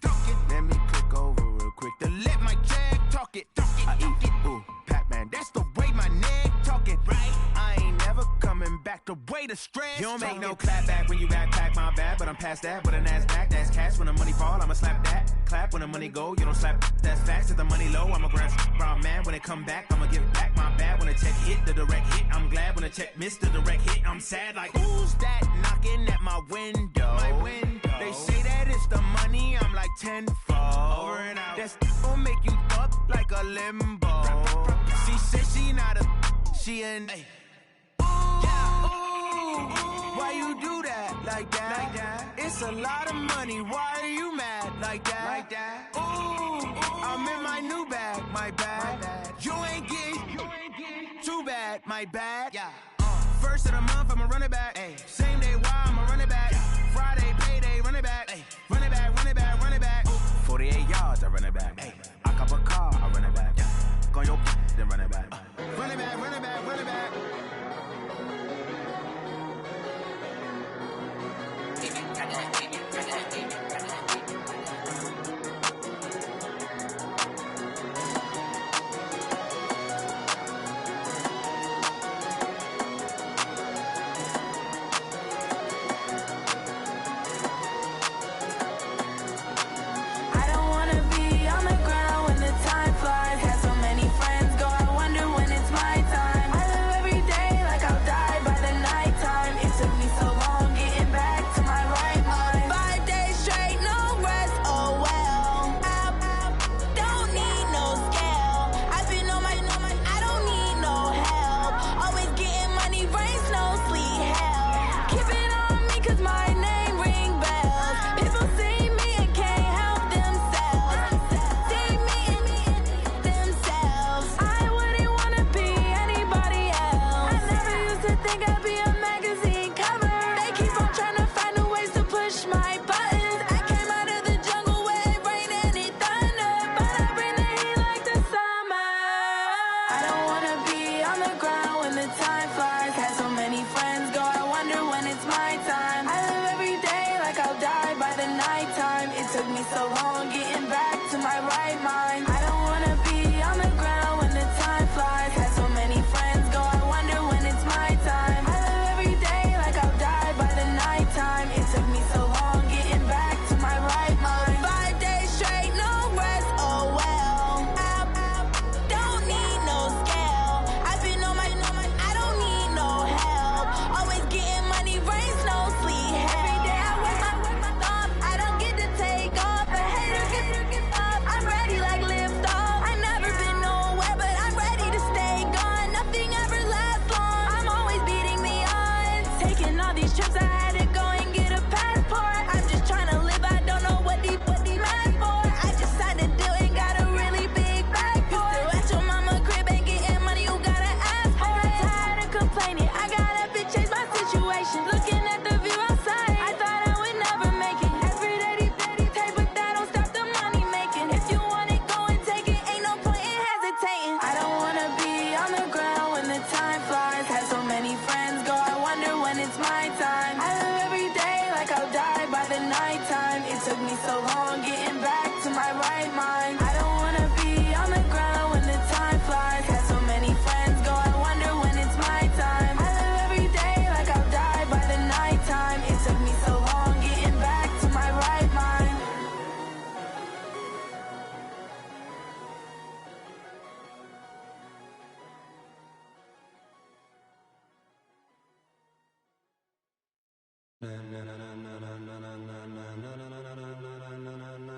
Let me click over real quick to let my Jag talk it. I eat it, ooh, Pac-Man. That's the way my neck talking, right? I ain't never coming back the way the stress. You don't make no clap back when you backpack, my bad, but I'm past that. But a NASDAQ, that's cash. When the money fall, I'ma slap that. Clap when the money go, you don't slap. That's facts. If the money low, I'ma grab brown man. When it come back, I'ma give back my bad. When the check hit, the direct hit. I'm glad when the check missed the direct hit. I'm sad like, who's that knocking at my window? My window. They say that it's the money, I'm like tenfold. Over and out. That's gon' make you up like a limbo. She said she not a, she an. Ooh, why you do that like that? Like that? It's a lot of money. Why are you mad like that? Like that? Ooh, I'm in my new bag. My bad. You ain't getting too bad. My bad. Yeah. First of the month, I'ma run it back. Ay. Same day, why I'ma run it back. Yeah. Friday, payday, run it back. Ay. Run it back, run it back, run it back. 48 yards, I run it back. Ay. I cop a car, I run it back. Yeah. Go yo, then run it back. Run it back, run it back, run it back.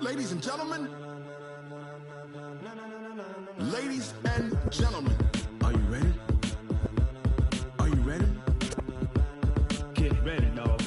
Ladies and gentlemen, ladies and gentlemen, are you ready? Are you ready? Get ready, dog.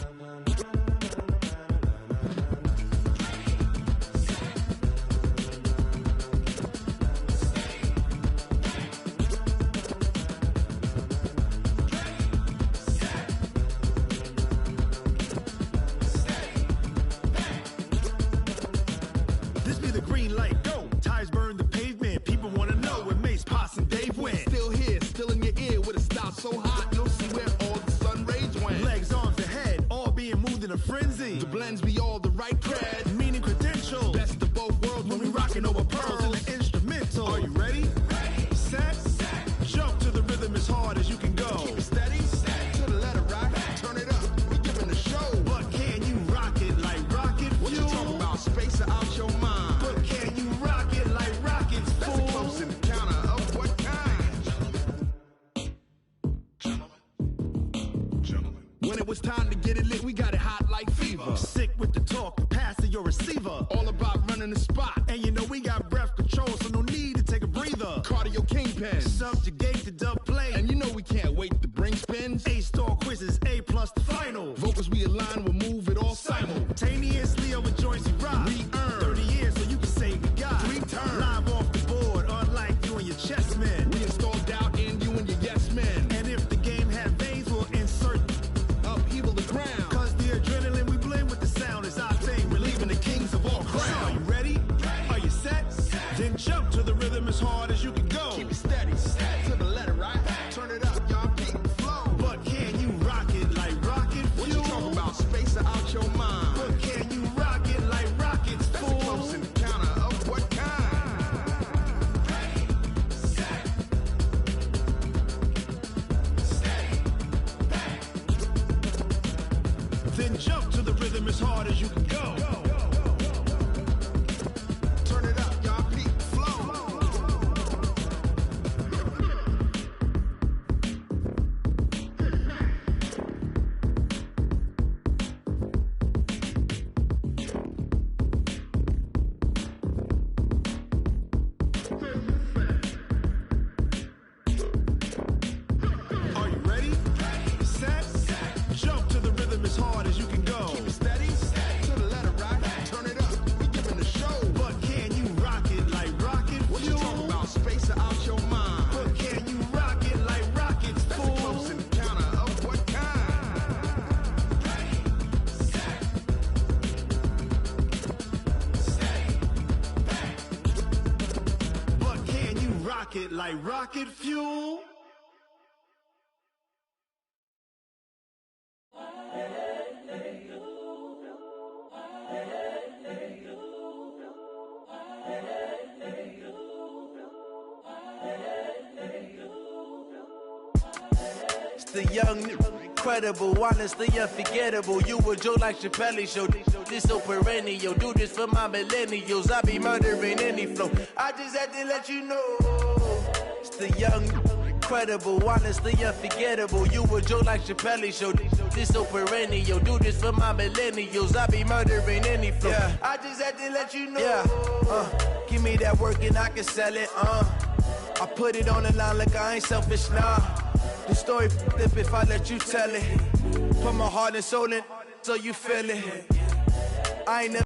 When it was time to get it lit, we got it hot like fever. Sick with the talk, passing your receiver. All about running the spot. And you know we got breath control, so no need to take a breather. Cardio kingpin. Subjugate the dub play. And you know we can't wait to bring spins. A-star quizzes, A+ the final. Vocals we align, we'll move it all simultaneously over joints we rock. We earn 30 years so you can say we got 3 turns. Live off the board, unlike you and your chess men. We install doubt in you and your yes men. And if the game had veins, we'll insert upheaval the ground. Cause the adrenaline we blend with the sound is our thing, relieving the kings of all crowns. Are you ready? Are you set? Then jump to the rhythm as hard as you can go. Keep it steady, to the letter, right? Turn it up, y'all, keep it flow. But can you rock it like rocket fuel? What you talking about? Space out your mind. But can you rock it like rockets, fool? That's a close encounter of what kind? Ready, set, steady, back. Then jump to the rhythm as hard as you can go. Turn it up, y'all, keep it flow. Are you ready? Set, jump to the rhythm as hard as you can go. Keep it steady, to the letter, right? Turn it up, we giving the show. But can you rock it like rocket fuel? What you talking about? Space out your mind. But can you rock it like rockets, That's fool? a close encounter of what kind? Ready, set, steady, back. But can you rock it like rocket fuel? It's the young, incredible, honestly unforgettable. You a joke like Chappelle show. This so perennial. Do this for my millennials. I be murdering any flow. I just had to let you know. It's the young, incredible, honestly unforgettable. You a joke like Chappelle show. This so perennial. Do this for my millennials. I be murdering any flow. Yeah. I just had to let you know. Yeah. Give me that work and I can sell it. I put it on the line like I ain't selfish, nah. The story flip if I let you tell it. Put my heart and soul in so you feel it. I ain't never